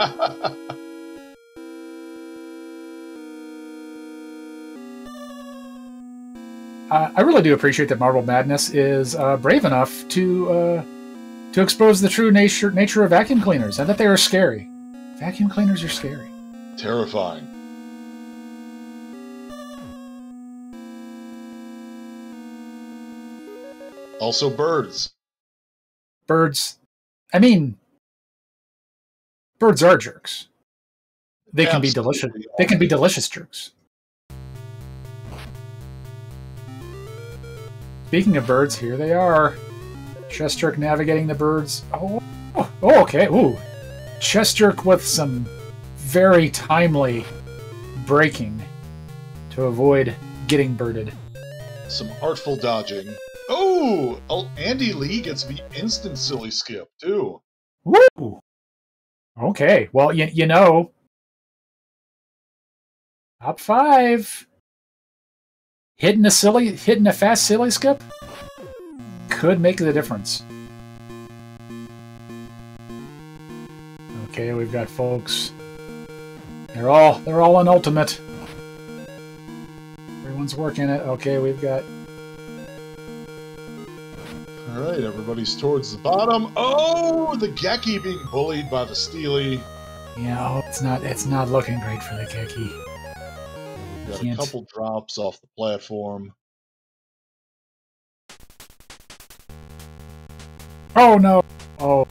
I really do appreciate that Marble Madness is brave enough to expose the true nature of vacuum cleaners, and that they are scary. Vacuum cleaners are scary. Terrifying. Also birds. Birds. I mean, birds are jerks. They can be delicious. They can be delicious jerks. Speaking of birds, here they are. Chesterk navigating the birds. Oh, okay. Ooh. Chesterk with some very timely braking to avoid getting birded. Some artful dodging. Oh, Andy Lee gets the instant silly skip, too. Woo! Okay, well, top 5. Hitting a fast silly skip could make the difference. Okay, we've got folks. They're all in ultimate. Everyone's working it. Okay, we've got. All right, everybody's towards the bottom. Oh, the Geki being bullied by the Steely. Yeah, it's not looking great for the Geki. Got a couple drops off the platform. Oh no! Oh,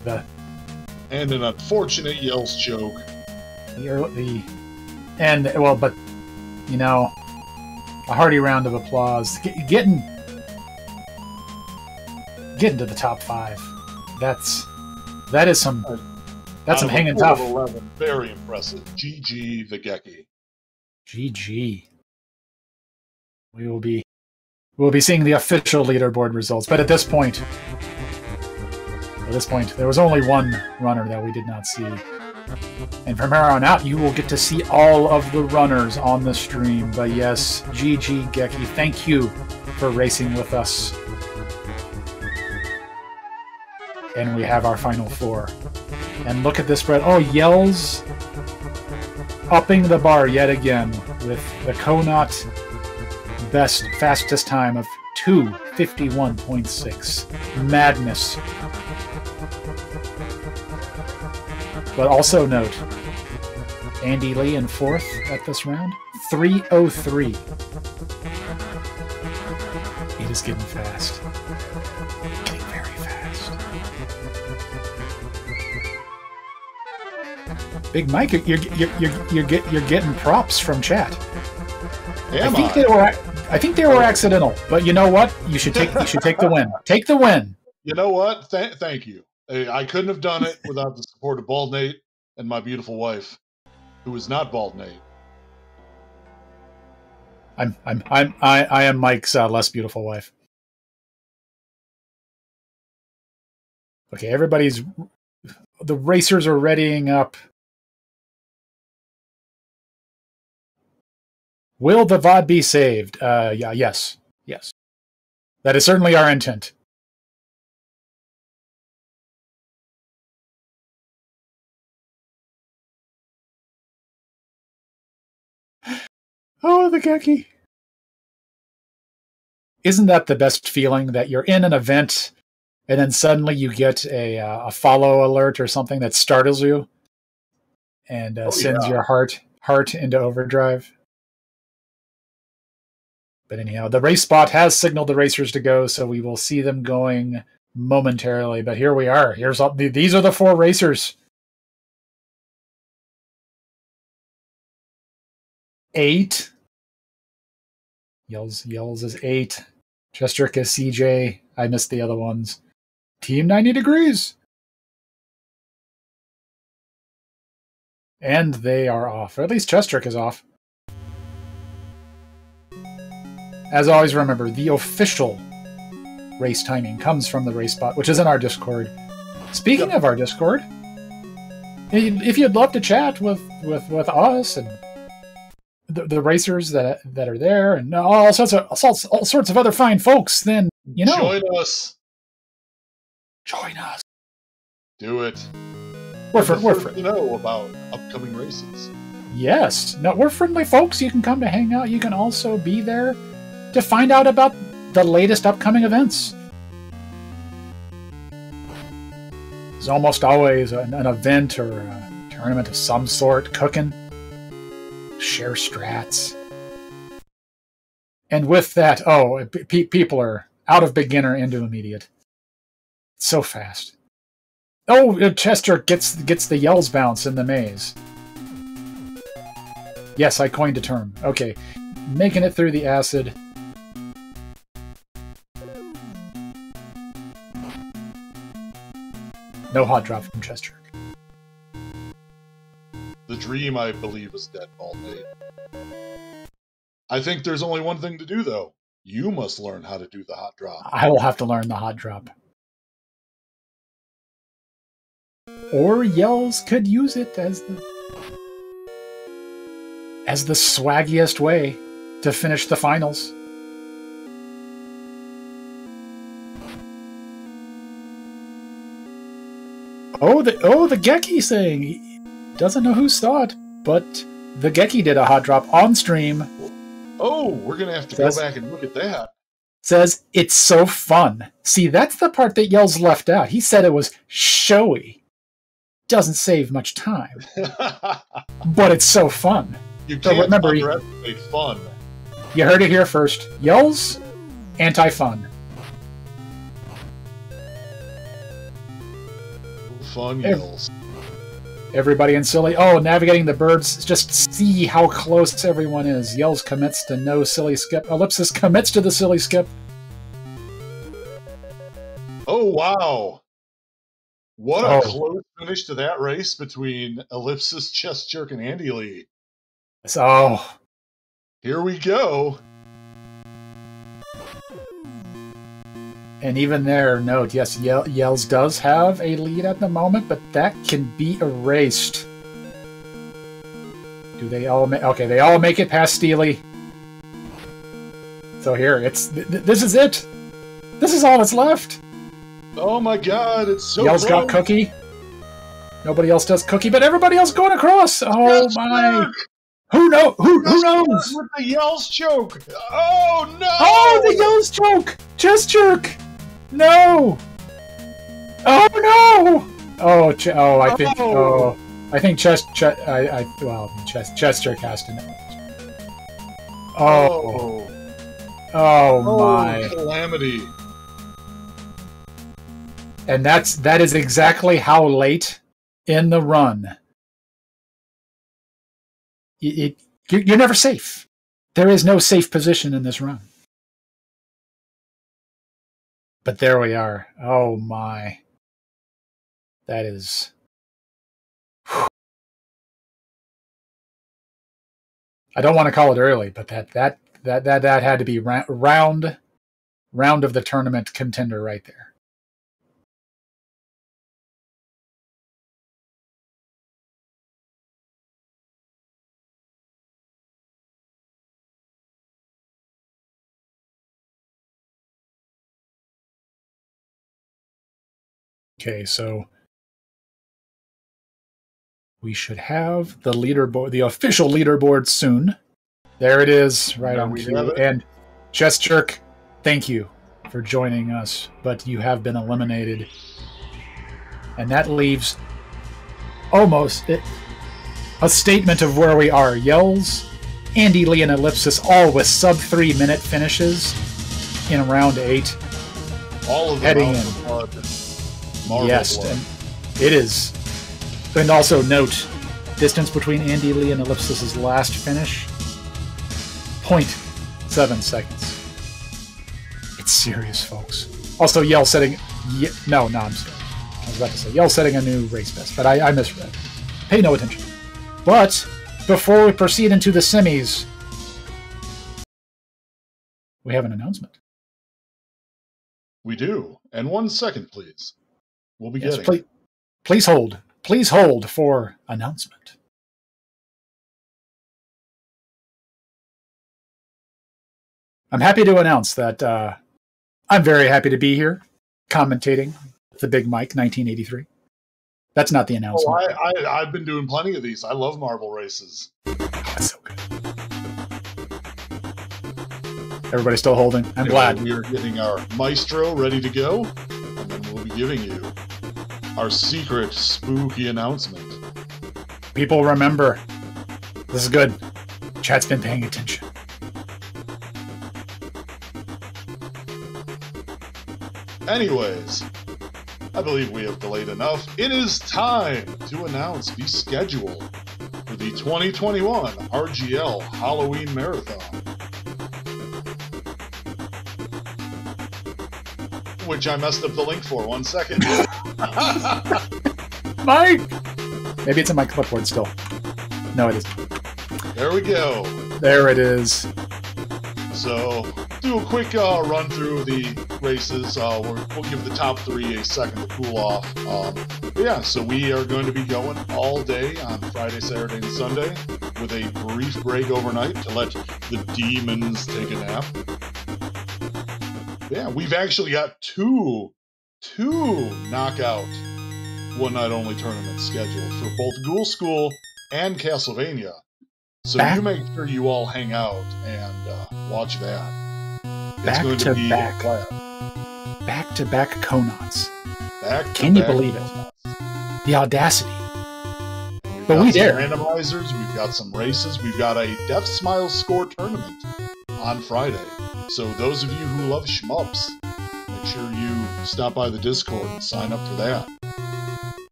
and an unfortunate Yells choke. But a hearty round of applause. Getting to the top 5. That is some hanging tough. 11, very impressive. GG the Geki. GG. We'll be seeing the official leaderboard results, but at this point, there was only one runner that we did not see. And from here on out, you will get to see all of the runners on the stream. But yes, GG Geki, thank you for racing with us. And we have our final 4. And look at this spread. Oh, Yells upping the bar yet again with the Conot fastest time of 2:51.6. Madness. But also note, Andy Lee in 4th at this round, 3:03. It is getting fast. Getting very fast. Big Mike, you're getting props from chat. I think they were accidental, but you know what? You should take the win. Take the win. You know what? Thank you. I couldn't have done it without the support of Bald Nate and my beautiful wife, who is not Bald Nate. I am Mike's less beautiful wife. Okay, the racers are readying up. Will the VOD be saved? Yeah, yes. That is certainly our intent. Oh, the Geki. Isn't that the best feeling, that you're in an event and then suddenly you get a follow alert or something that startles you and sends your heart into overdrive? But anyhow, the race spot has signaled the racers to go, so we will see them going momentarily. But here we are. These are the 4 racers. 8. Yells is 8. Chestrick is CJ. I missed the other ones. Team 90 Degrees. And they are off. Or at least Chestrick is off. as always, remember, the official race timing comes from the race bot, which is in our Discord. Speaking of our Discord, if you'd love to chat with us and the racers that are there and all sorts of other fine folks, then join us. Join us. Do it. We're to know about upcoming races. Yes. No, we're friendly folks. You can come to hang out. You can also be there to find out about the latest upcoming events. There's almost always an event or a tournament of some sort cooking. Share strats. And with that, people are out of beginner into immediate. It's so fast. Oh, Chester gets the yells bounce in the maze. Yes, I coined a term. Okay. Making it through the acid. No hot drop from Chester. The dream, I believe, is dead, Baldmate. I think there's only one thing to do, though. You must learn how to do the hot drop. I will have to learn the hot drop. Or Yells could use it as the swaggiest way to finish the finals. The Geki saying he doesn't know who saw it, but the Geki did a hot drop on stream. Oh, we're gonna have to go back and look at that. Says it's so fun. See, that's the part that Yells left out. He said it was showy. Doesn't save much time, but it's so fun. You can't underestimate fun. You heard it here first. Yells, anti-fun. Fun yells. Everybody in silly. Oh, navigating the birds. Just see how close everyone is. Yells commits to no silly skip. Ellipsis commits to the silly skip. Oh, wow. What a close finish to that race between Ellipsis, Chest Jerk, and Andy Lee. So, here we go. And even there, note, yes, Yells does have a lead at the moment, but that can be erased. Do they all make... Okay, they all make it past Steely. So here, this is it. This is all that's left. Oh my god, it's so Yells got Cookie. Nobody else does Cookie, but everybody else going across. Oh my. Who knows? Who knows? With the Yells choke. Oh no! Oh, the Yells choke! Chest Jerk! No! Oh no! I think Chest Jerk has to know. Oh my. Calamity. And that is exactly how late in the run. You're never safe. There is no safe position in this run. But there we are. Oh my. That is... I don't want to call it early, but that had to be round of the tournament contender right there. Okay, so we should have the leaderboard, the official leaderboard soon. There it is, right on cue. And Chest Jerk, thank you for joining us, but you have been eliminated. And that leaves almost a statement of where we are. Yells, Andy Lee, and Ellipsis, all with sub 3 minute finishes in round 8. All of them heading in. Yes, and it is. And also note, distance between Andy Lee and Ellipsis' last finish, 0.7 seconds. It's serious, folks. Also, Yell setting... No, I'm sorry. I was about to say, Yell setting a new race best, but I misread. Pay no attention. But, before we proceed into the semis, we have an announcement. We do. And 1 second, please. We'll be Yes, getting it. please hold. Please hold for announcement. I'm happy to announce that I'm very happy to be here commentating the Big Mike 1983. That's not the announcement. Oh, I've been doing plenty of these. I love marble races. That's so good. Everybody still holding? I'm glad. We are getting our maestro ready to go, and then we'll be giving you our secret spooky announcement. People remember. This is good. Chat's been paying attention. Anyways, I believe we have delayed enough. It is time to announce the schedule for the 2021 RGL Halloween Marathon, which I messed up the link for. 1 second. Mike! Maybe it's in my clipboard still. No, it isn't. There we go. There it is. So, do a quick run through the races. We'll give the top 3 a second to cool off. Yeah, so we are going to be going all day on Friday, Saturday, and Sunday with a brief break overnight to let the demons take a nap. Yeah, we've actually got two knockout one-night-only tournaments scheduled for both Ghoul School and Castlevania. So you make sure you all hang out and watch that. It's going to be back-to-back Conauts. Can you believe it? The audacity. But we dare. Randomizers, we've got some races, we've got a Death Smile Score tournament on Friday. So those of you who love shmups, make sure you stop by the Discord and sign up for that.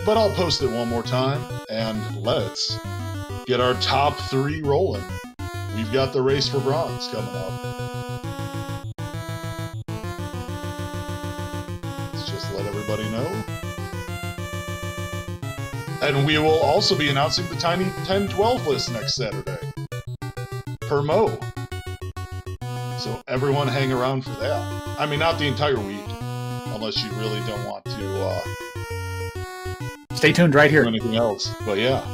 But I'll post it one more time, and let's get our top 3 rolling. We've got the race for bronze coming up. Let's just let everybody know. And we will also be announcing the Tiny 10-12 list next Saturday. Per Mo. So everyone hang around for that. I mean, not the entire week, unless you really don't want to stay tuned right here. do anything else. But yeah.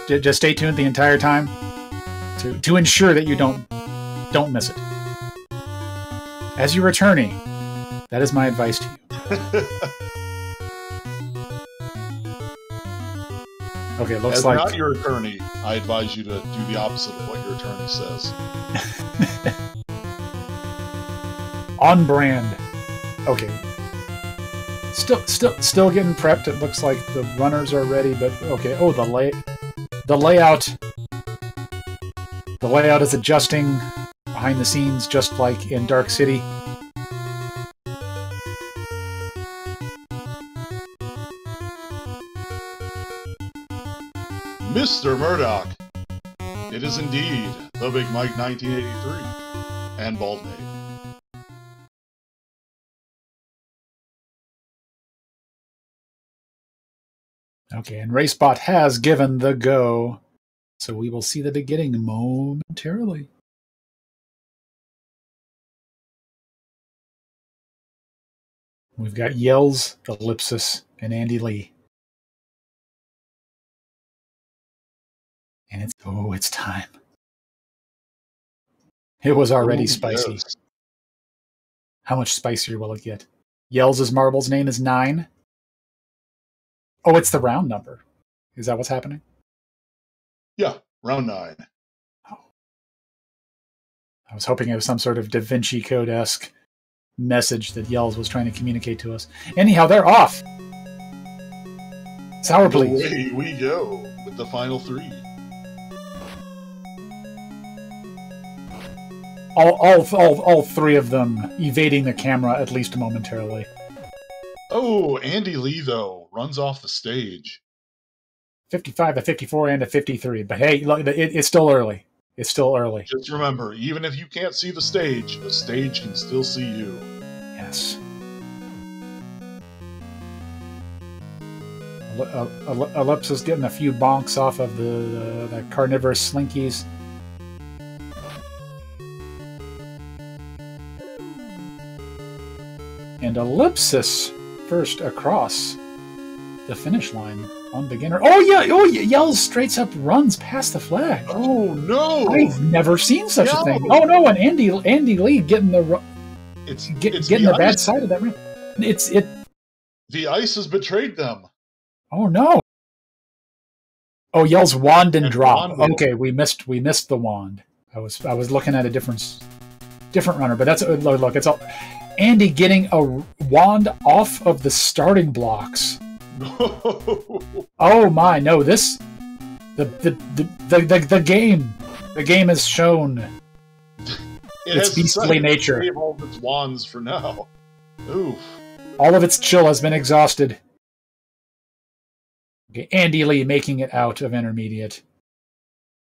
Just stay tuned the entire time to ensure that you don't miss it. As your attorney, that is my advice to you. Okay, it looks As like not your attorney, I advise you to do the opposite of what your attorney says. On brand. Okay. Still getting prepped. It looks like the runners are ready, but okay. Oh, the layout. The layout is adjusting behind the scenes, just like in Dark City. Mr. Murdoch. It is indeed the Big Mike 1983 and Bald Mate. Okay, and RaceBot has given the go, so we will see the beginning momentarily. We've got Yells, Ellipsis, and Andy Lee. And it's time. It was already spicy. Yes. How much spicier will it get? Yells' Marble's name is 9. Oh, it's the round number. Is that what's happening? Yeah, round 9. Oh. I was hoping it was some sort of Da Vinci Code-esque message that Yells was trying to communicate to us. Anyhow, they're off. Sour, please. Away we go with the final 3. All 3 of them evading the camera at least momentarily. Oh, Andy Lee, though, runs off the stage. 55, a 54, and a 53. But hey, look, it's still early. It's still early. Just remember, even if you can't see the stage can still see you. Yes. Ellipsis getting a few bonks off of the carnivorous slinkies. And Ellipsis first across the finish line on beginner. Oh yeah! Oh, Yells straight up runs past the flag. Oh no! I've never seen such a thing. Oh no! And Andy Lee getting the getting the bad side of that ring. The ice has betrayed them. Oh no! Oh, Yells wand and drop. Okay, we missed the wand. I was looking at a different runner, but that's look. It's all Andy getting a wand off of the starting blocks. Oh my! No, this the game has shown its beastly nature. Save all of its wands for now. Oof. All of its chill has been exhausted. Okay, Andy Lee making it out of intermediate.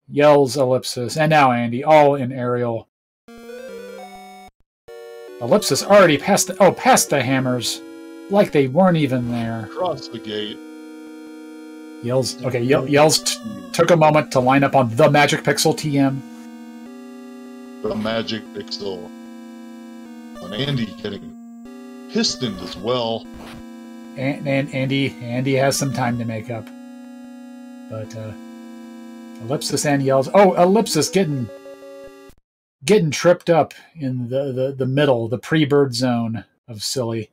Yells Ellipsis, and now Andy, all in aerial. Ellipsis already past the hammers, like they weren't even there. Across the gate. Yells. Okay, Yells took a moment to line up on the Magic Pixel TM. The Magic Pixel. And Andy getting pistoned as well. And Andy has some time to make up. But Ellipsis and Yells. Oh, Ellipsis getting tripped up in the middle, the pre-bird zone of Silly.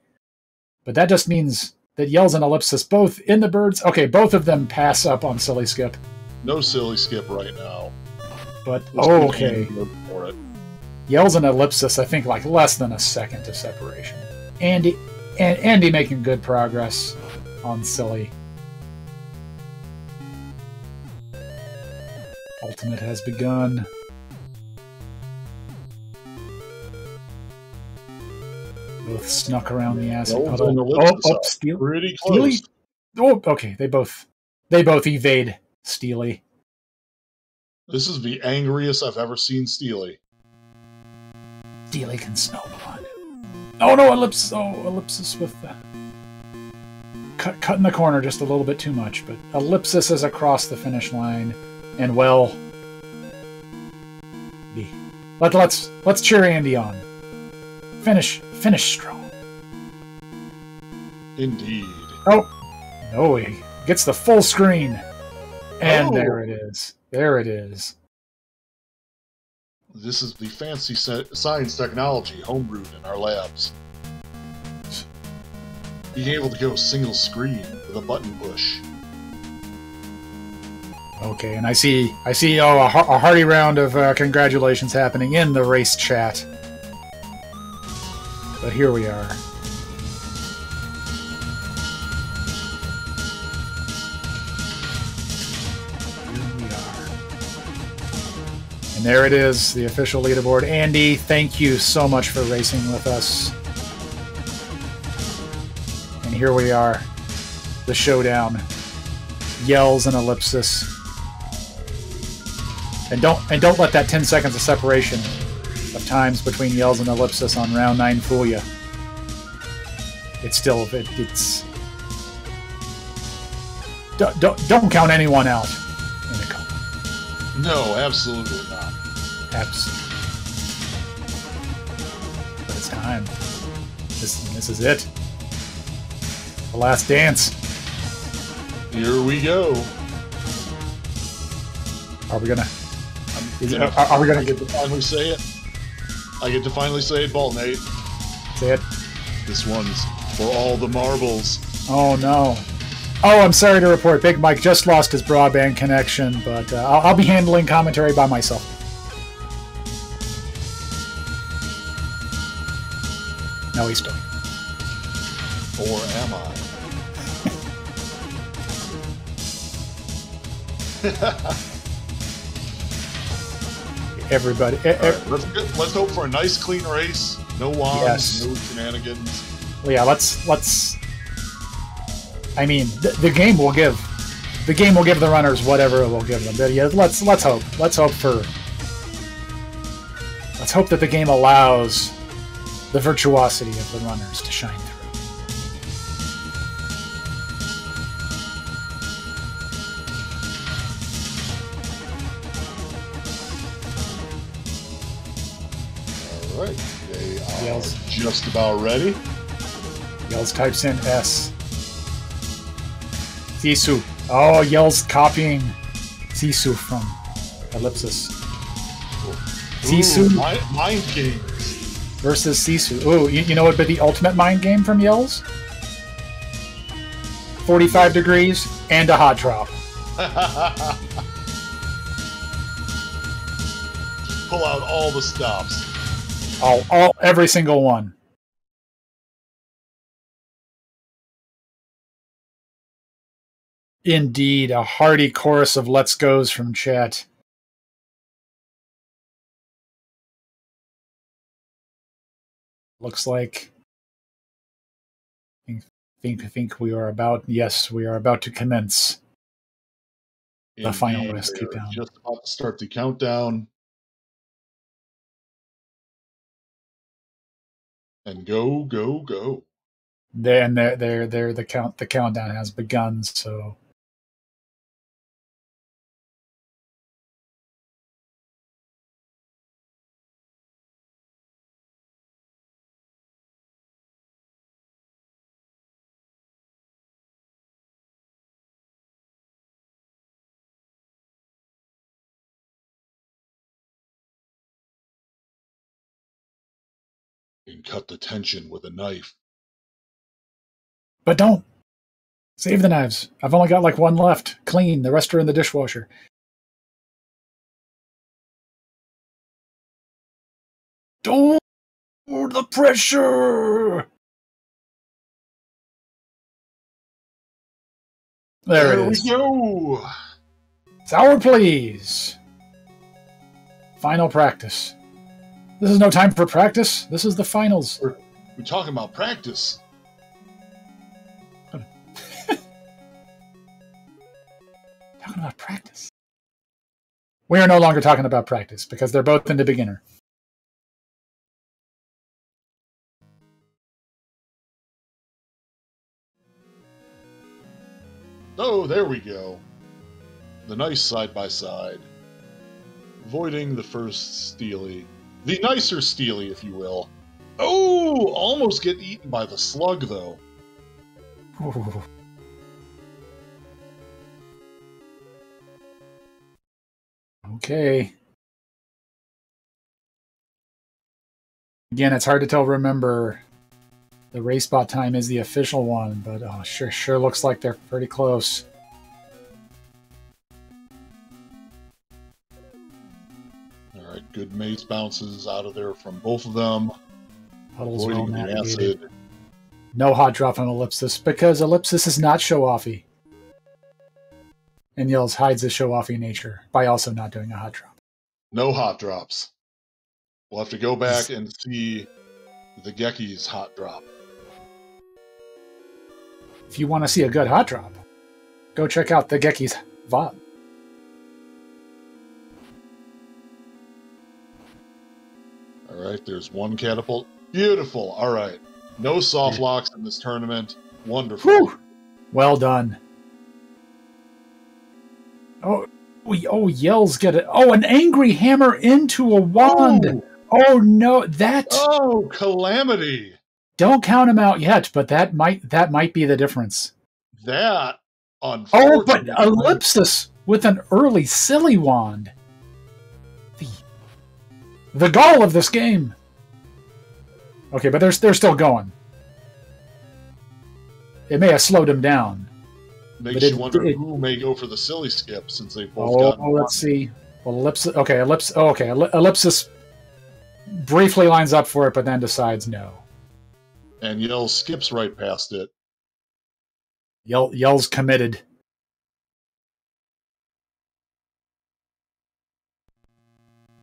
But that just means that Yells and Ellipsis both in the birds. Okay, both of them pass up on Silly Skip. No Silly Skip right now. But okay. For it. Yells and Ellipsis, I think, like less than a second of separation. Andy making good progress on Silly. Ultimate has begun. Both snuck around the acid puddle. Steely. Pretty close. Steely? Oh, okay. They both evade Steely. This is the angriest I've ever seen Steely. Steely can smell blood. Oh no, Ellipsis with the cut in the corner just a little bit too much, but Ellipsis is across the finish line, and well, let's cheer Andy on. Finish strong. Indeed. Oh no, he gets the full screen, and there it is. There it is. This is the fancy science technology homebrewed in our labs. Being able to go single screen with a button push. Okay, and I see a hearty round of congratulations happening in the race chat. But here we are. And there it is, the official leaderboard. Andy, thank you so much for racing with us. And here we are, the showdown. Yells and Ellipsis. And don't let that 10 seconds of separation of times between Yells and Ellipsis on round 9 fool you. It's don't count anyone out in the coma. No, absolutely not. Absolutely. But it's time. This is it. The last dance. Here we go. Are we gonna get to finally say it? I get to finally say it, Ball Nate. Say it. This one's for all the marbles. Oh no. Oh, I'm sorry to report, Big Mike just lost his broadband connection, but I'll be handling commentary by myself. No, he's still here. Or am I? Everybody. Right, let's hope for a nice, clean race. No wands, no shenanigans. Well, yeah, let's. I mean, the game will give the runners whatever it will give them. But yeah, let's hope. Let's hope that the game allows the virtuosity of the runners to shine through. right. They are Yells. just about ready. Yells types in S. Sisu. Oh, Yells copying Sisu from Ellipsis. Sisu mind games versus Sisu. Ooh, you know what would be the ultimate mind game from Yells? 45 degrees and a hot drop. Pull out all the stops. Every single one. Indeed, a hearty chorus of let's goes from chat. Looks like I think we are about to commence the final rescue down. Just about to start the countdown. And go, go, go. The countdown has begun, so And cut the tension with a knife. but don't save the knives. I've only got like one left. Clean. The rest are in the dishwasher. Don't the pressure. There it is. We go. Sour, please. Final practice. This is no time for practice. This is the finals. We're talking about practice. Talking about practice. We are no longer talking about practice because they're both in the beginner. Oh, there we go. The nice side by side. Avoiding the first Steely. The nicer Steely, if you will. Oh, almost get eaten by the slug, though. Ooh. Okay. Again, it's hard to tell. Remember, the race bot time is the official one, but sure looks like they're pretty close. All right, good mace bounces out of there from both of them. Puddles well Avoiding the navigated. acid. No hot drop on Ellipsis because Ellipsis is not show-offy. And Yells hides his show-offy nature by also not doing a hot drop. No hot drops. We'll have to go back and see the Geki's hot drop. If you want to see a good hot drop, go check out the Geki's VOD. All right, there's one catapult. Beautiful. All right. No soft locks in this tournament. Wonderful. Whew. Well done. Oh, Yells get it. Oh, an angry hammer into a wand. Oh no, that. Oh, calamity. Don't count him out yet, but that might be the difference. That, oh, but Ellipsis with an early silly wand. The goal of this game. Okay, but they're still going. It may have slowed him down. Makes you wonder who may go for the silly skip since they both got. Let's see. Well, Ellipsis. Okay, Ellipsis. Oh, okay, Ellipsis briefly lines up for it, but then decides no. And Yells skips right past it. Yells committed.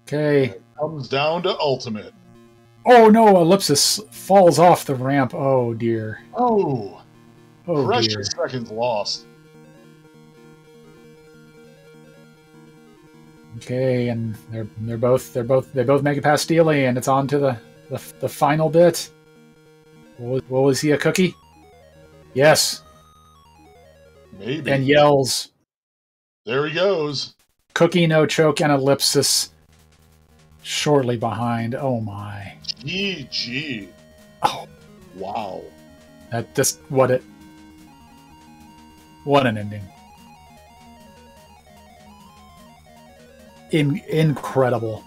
Okay. It comes down to ultimate. Oh no, Ellipsis falls off the ramp. Oh dear. Oh precious dear. seconds lost. Okay, and they both make it past Steely, and it's on to the final bit. What was he, a cookie? Yes. Maybe. And Yells. There he goes. Cookie, no choke, and Ellipsis shortly behind. Oh my. GG. Oh, Wow. that just what an ending. Incredible.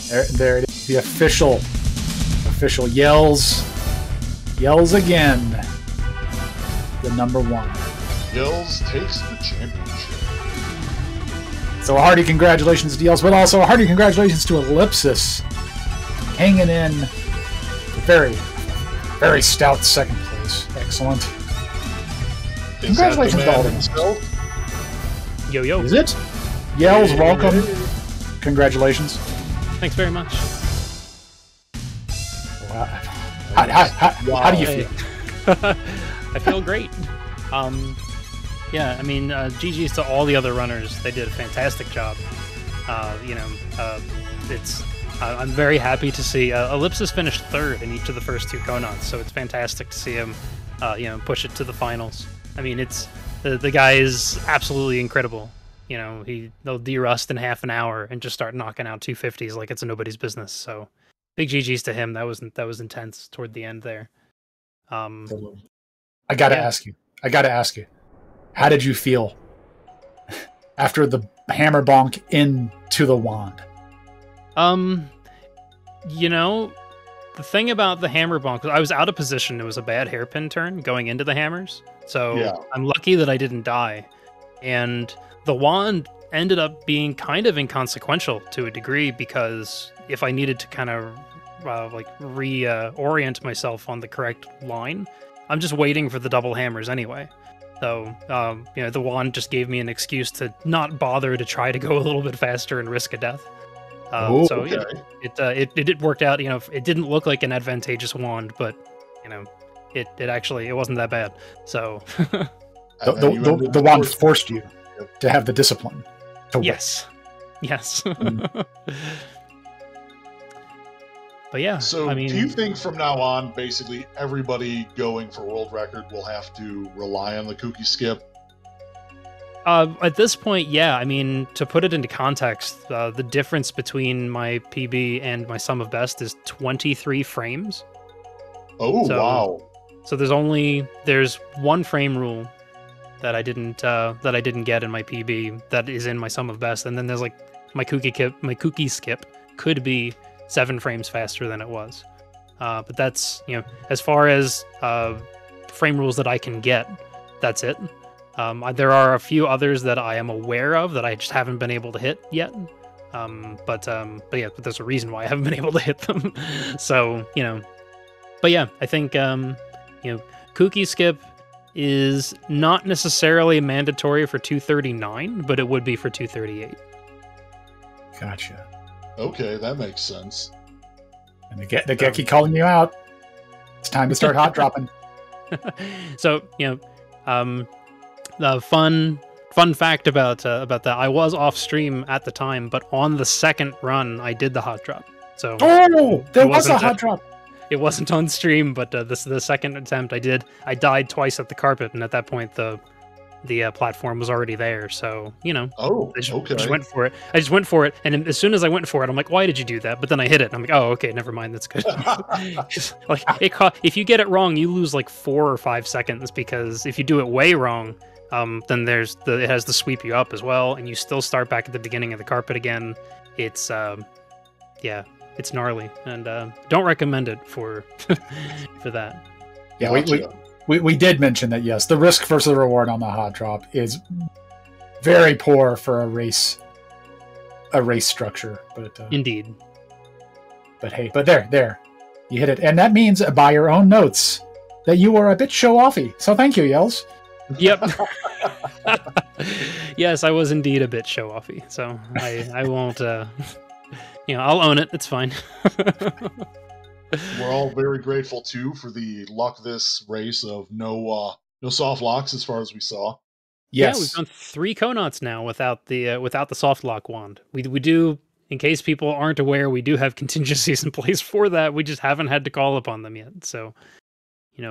There it is. The official yells again. The number 1. Yells takes the championship. So a hearty congratulations to Yells, but also a hearty congratulations to Ellipsis, hanging in very, very stout second place. Excellent. Congratulations to all of them. Yo, yo. Is it? Yells, welcome. Congratulations. Thanks very much. How do you feel? I feel great. Yeah, I mean, GG's to all the other runners. They did a fantastic job. I'm very happy to see Ellipsis finished 3rd in each of the first 2 Konauts, so it's fantastic to see him, push it to the finals. I mean, it's the guy is absolutely incredible. You know, they'll derust in half an hour and just start knocking out 250s like it's nobody's business. So, big GG's to him. That was intense toward the end there. I gotta ask you, how did you feel after the hammer bonk into the wand? The thing about the hammer bonk, I was out of position. It was a bad hairpin turn going into the hammers. So I'm lucky that I didn't die. And the wand ended up being kind of inconsequential to a degree, because if I needed to kind of reorient myself on the correct line, I'm just waiting for the double hammers anyway. So, the wand just gave me an excuse to not bother to try to go a little bit faster and risk a death. It worked out. You know, it didn't look like an advantageous wand, but it wasn't that bad. So the wand forced you to have the discipline. Yes. But yeah. So, do you think from now on, basically everybody going for world record will have to rely on the kooky skip? At this point, yeah. I mean, to put it into context, the difference between my PB and my sum of best is 23 frames. Oh, wow. So there's 1 frame rule that I didn't get in my PB that is in my sum of best, and then there's like my kooky skip could be 7 frames faster than it was. But that's, as far as frame rules that I can get, that's it. There are a few others that I am aware of that I just haven't been able to hit yet. But there's a reason why I haven't been able to hit them. So, but yeah, I think, kooky skip is not necessarily mandatory for 239, but it would be for 238. Gotcha. Okay, that makes sense. And the Geki calling you out. It's time to start hot dropping. So, the fun fact about that, I was off stream at the time, but on the second run, I did the hot drop. So there was a hot drop. It wasn't on stream, but the second attempt I did. I died twice at the carpet, and at that point the platform was already there. So I just went for it. And as soon as I went for it, I'm like, why did you do that? But then I hit it. And I'm like, oh, okay, never mind. That's good. If you get it wrong, you lose like 4 or 5 seconds, because if you do it way wrong, then it has to sweep you up as well, and you still start back at the beginning of the carpet again. It's it's gnarly, and don't recommend it for that. Yeah, we did mention that, yes, the risk versus the reward on the hot drop is very poor for a race structure. But indeed. But hey, there, you hit it, and that means by your own notes that you were a bit show-offy. So thank you, Yells. Yep. Yes, I was indeed a bit show-offy. So I won't. I'll own it. It's fine. We're all very grateful too for the luck this race of no soft locks as far as we saw. Yes. Yeah, we've done 3 Konauts now without the soft lock wand. We do, in case people aren't aware, we do have contingencies in place for that. We just haven't had to call upon them yet. So,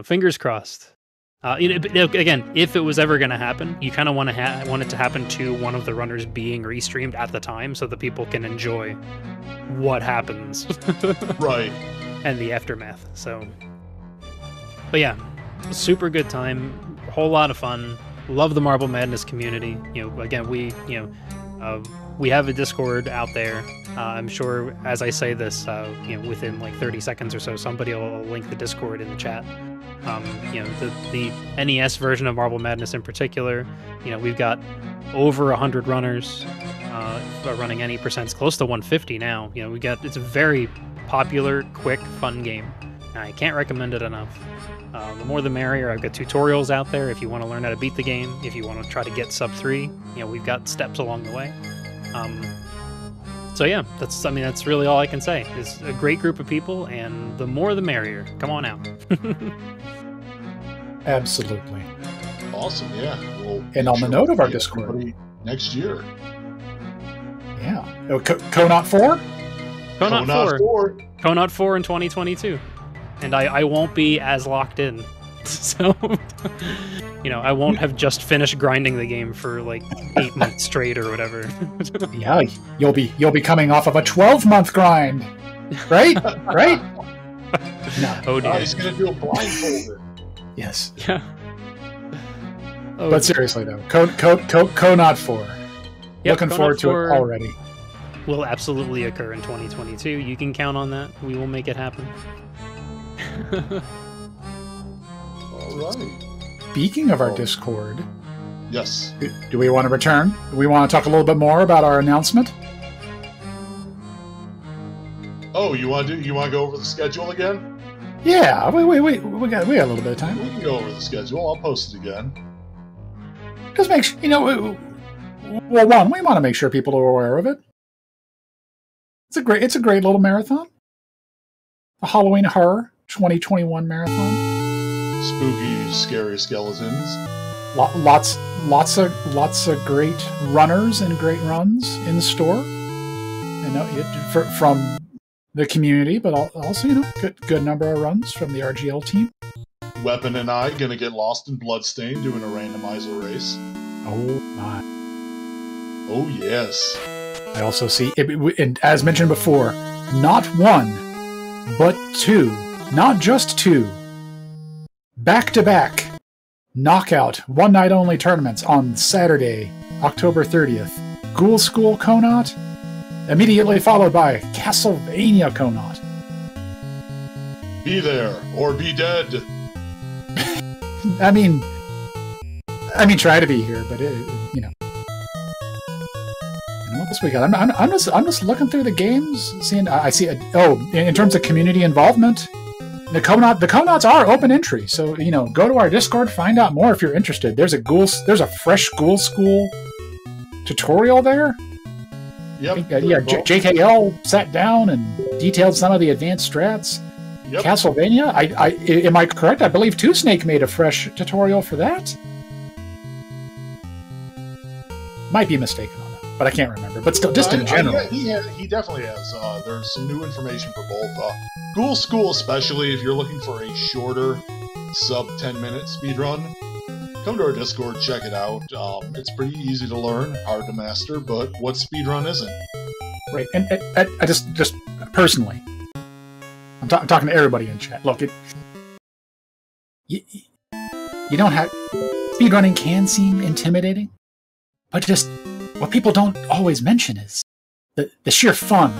fingers crossed. Again, if it was ever going to happen, you kind of want it to happen to one of the runners being restreamed at the time, so that people can enjoy what happens, Right. and the aftermath. So, but yeah, super good time, whole lot of fun. Love the Marble Madness community. Again, we have a Discord out there. I'm sure as I say this, within like 30 seconds or so, somebody will link the Discord in the chat. The NES version of Marble Madness in particular, we've got over 100 runners running any percents, close to 150 now. It's a very popular, quick, fun game. I can't recommend it enough. The more the merrier. I've got tutorials out there if you want to learn how to beat the game, if you want to try to get sub 3, we've got steps along the way. So yeah, that's really all I can say. It's a great group of people, and the more the merrier. Come on out. Absolutely. Awesome, yeah. And on the note of our Discord, next year. Yeah. Conaut 4? Conaut 4. Conaut 4 in 2022. And I won't be as locked in. So, I won't have just finished grinding the game for like 8 months straight or whatever. Yeah, you'll be coming off of a 12-month grind, right? Right? No. Oh dear. He's gonna do a blindfolded. Yes. Yeah. Oh, but seriously though, Conaut 4. Yep, Looking Conaut forward to 4 it already. Will absolutely occur in 2022. You can count on that. We will make it happen. All right. Speaking of our Discord, yes. Do we want to return? Do we want to talk a little bit more about our announcement? Oh, you want to go over the schedule again? Yeah, we got a little bit of time. We can go over the schedule. I'll post it again. Just make sure, well, one, we want to make sure people are aware of it. It's a great little marathon. A Halloween Horror 2021 marathon. Spooky, scary skeletons. Lots of great runners and great runs in store. From the community, but also good number of runs from the RGL team. Weapon and I gonna get lost in Bloodstain doing a randomizer race. Oh my! Oh yes. I also see, and as mentioned before, not one, but two, not just two, back-to-back knockout one-night-only tournaments on Saturday, October 30th. Ghoul School Conaut, immediately followed by Castlevania Conaut. Be there or be dead. I mean, try to be here, but what else we got? I'm just looking through the games, seeing. I see. In terms of community involvement, the Conauts are open entry. So go to our Discord, find out more if you're interested. There's a fresh Ghoul School tutorial there. Yep. JKL sat down and detailed some of the advanced strats. Yep. Castlevania. Am I correct? I believe Two Snake made a fresh tutorial for that. Might be mistaken on that, but I can't remember. But still, just in general, he definitely has. There's some new information for both. Ghoul School, especially if you're looking for a shorter, sub 10-minute speedrun, come to our Discord, check it out. It's pretty easy to learn, hard to master, but what speedrun isn't? Right, and I just personally, I'm talking to everybody in chat. Look, you don't have speedrunning can seem intimidating, but just what people don't always mention is the sheer fun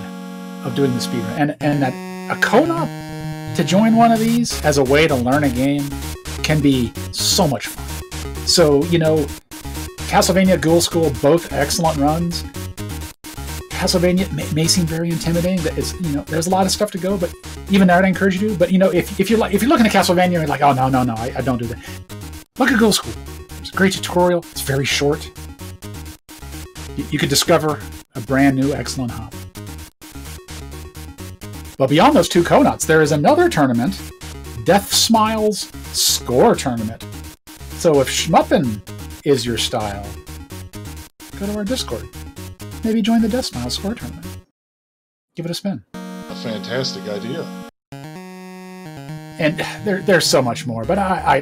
of doing the speedrun, and that a Conaut to join one of these as a way to learn a game can be so much fun. So, Castlevania, Ghoul School, both excellent runs. Castlevania may seem very intimidating. That is, there's a lot of stuff to go, but even there, I'd encourage you to. But if you're looking at Castlevania, you're like, oh no, I don't do that. Look at Ghoul School. It's a great tutorial. It's very short. You could discover a brand new excellent hobby. But beyond those two Conauts, there is another tournament, Death Smiles Score Tournament. So if Shmuppin is your style, go to our Discord. Maybe join the Death Smiles Score Tournament. Give it a spin. A fantastic idea. And there's so much more, but I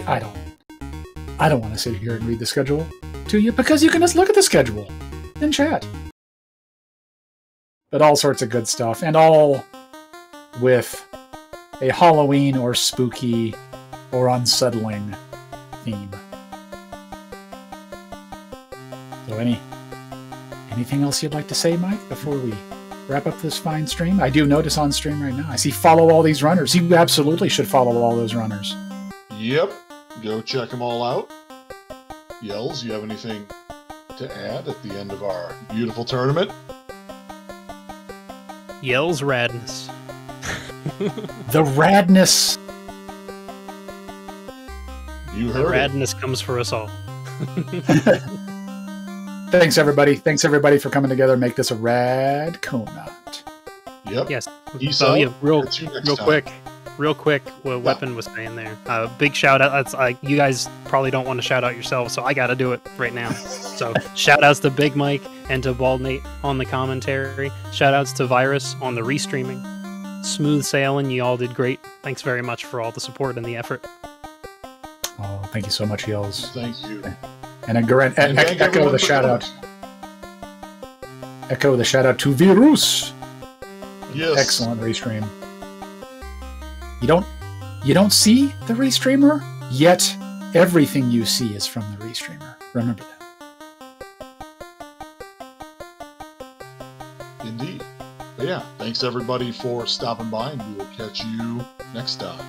don't want to sit here and read the schedule to you, because you can just look at the schedule and chat. But all sorts of good stuff, and all with a Halloween or spooky or unsettling theme. So anything else you'd like to say, Mike, before we wrap up this fine stream? I do notice on stream right now, I see follow all these runners. You absolutely should follow all those runners. Yep. Go check them all out. Yells, you have anything to add at the end of our beautiful tournament? Yells radness. The radness. You The heard it. radness comes for us all. Thanks, everybody. Thanks, everybody, for coming together and make this a rad Conut. Yep. Yes. Peace Oh, out. yeah, real Catch you next time. quick, what Weapon was saying there. Big shout out. That's you guys probably don't want to shout out yourselves, so I got to do it right now. So shout outs to Big Mike and to Bald Nate on the commentary. Shout outs to Virus on the restreaming. Smooth sailing. You all did great. Thanks very much for all the support and the effort. Oh, thank you so much, Yells. Thank you. And And thank echo everyone the for shout coming. out. Echo the shout out to Virus. Yes. Excellent restream. You don't see the restreamer, yet everything you see is from the restreamer. Remember that. Indeed. But yeah, thanks everybody for stopping by, and we will catch you next time.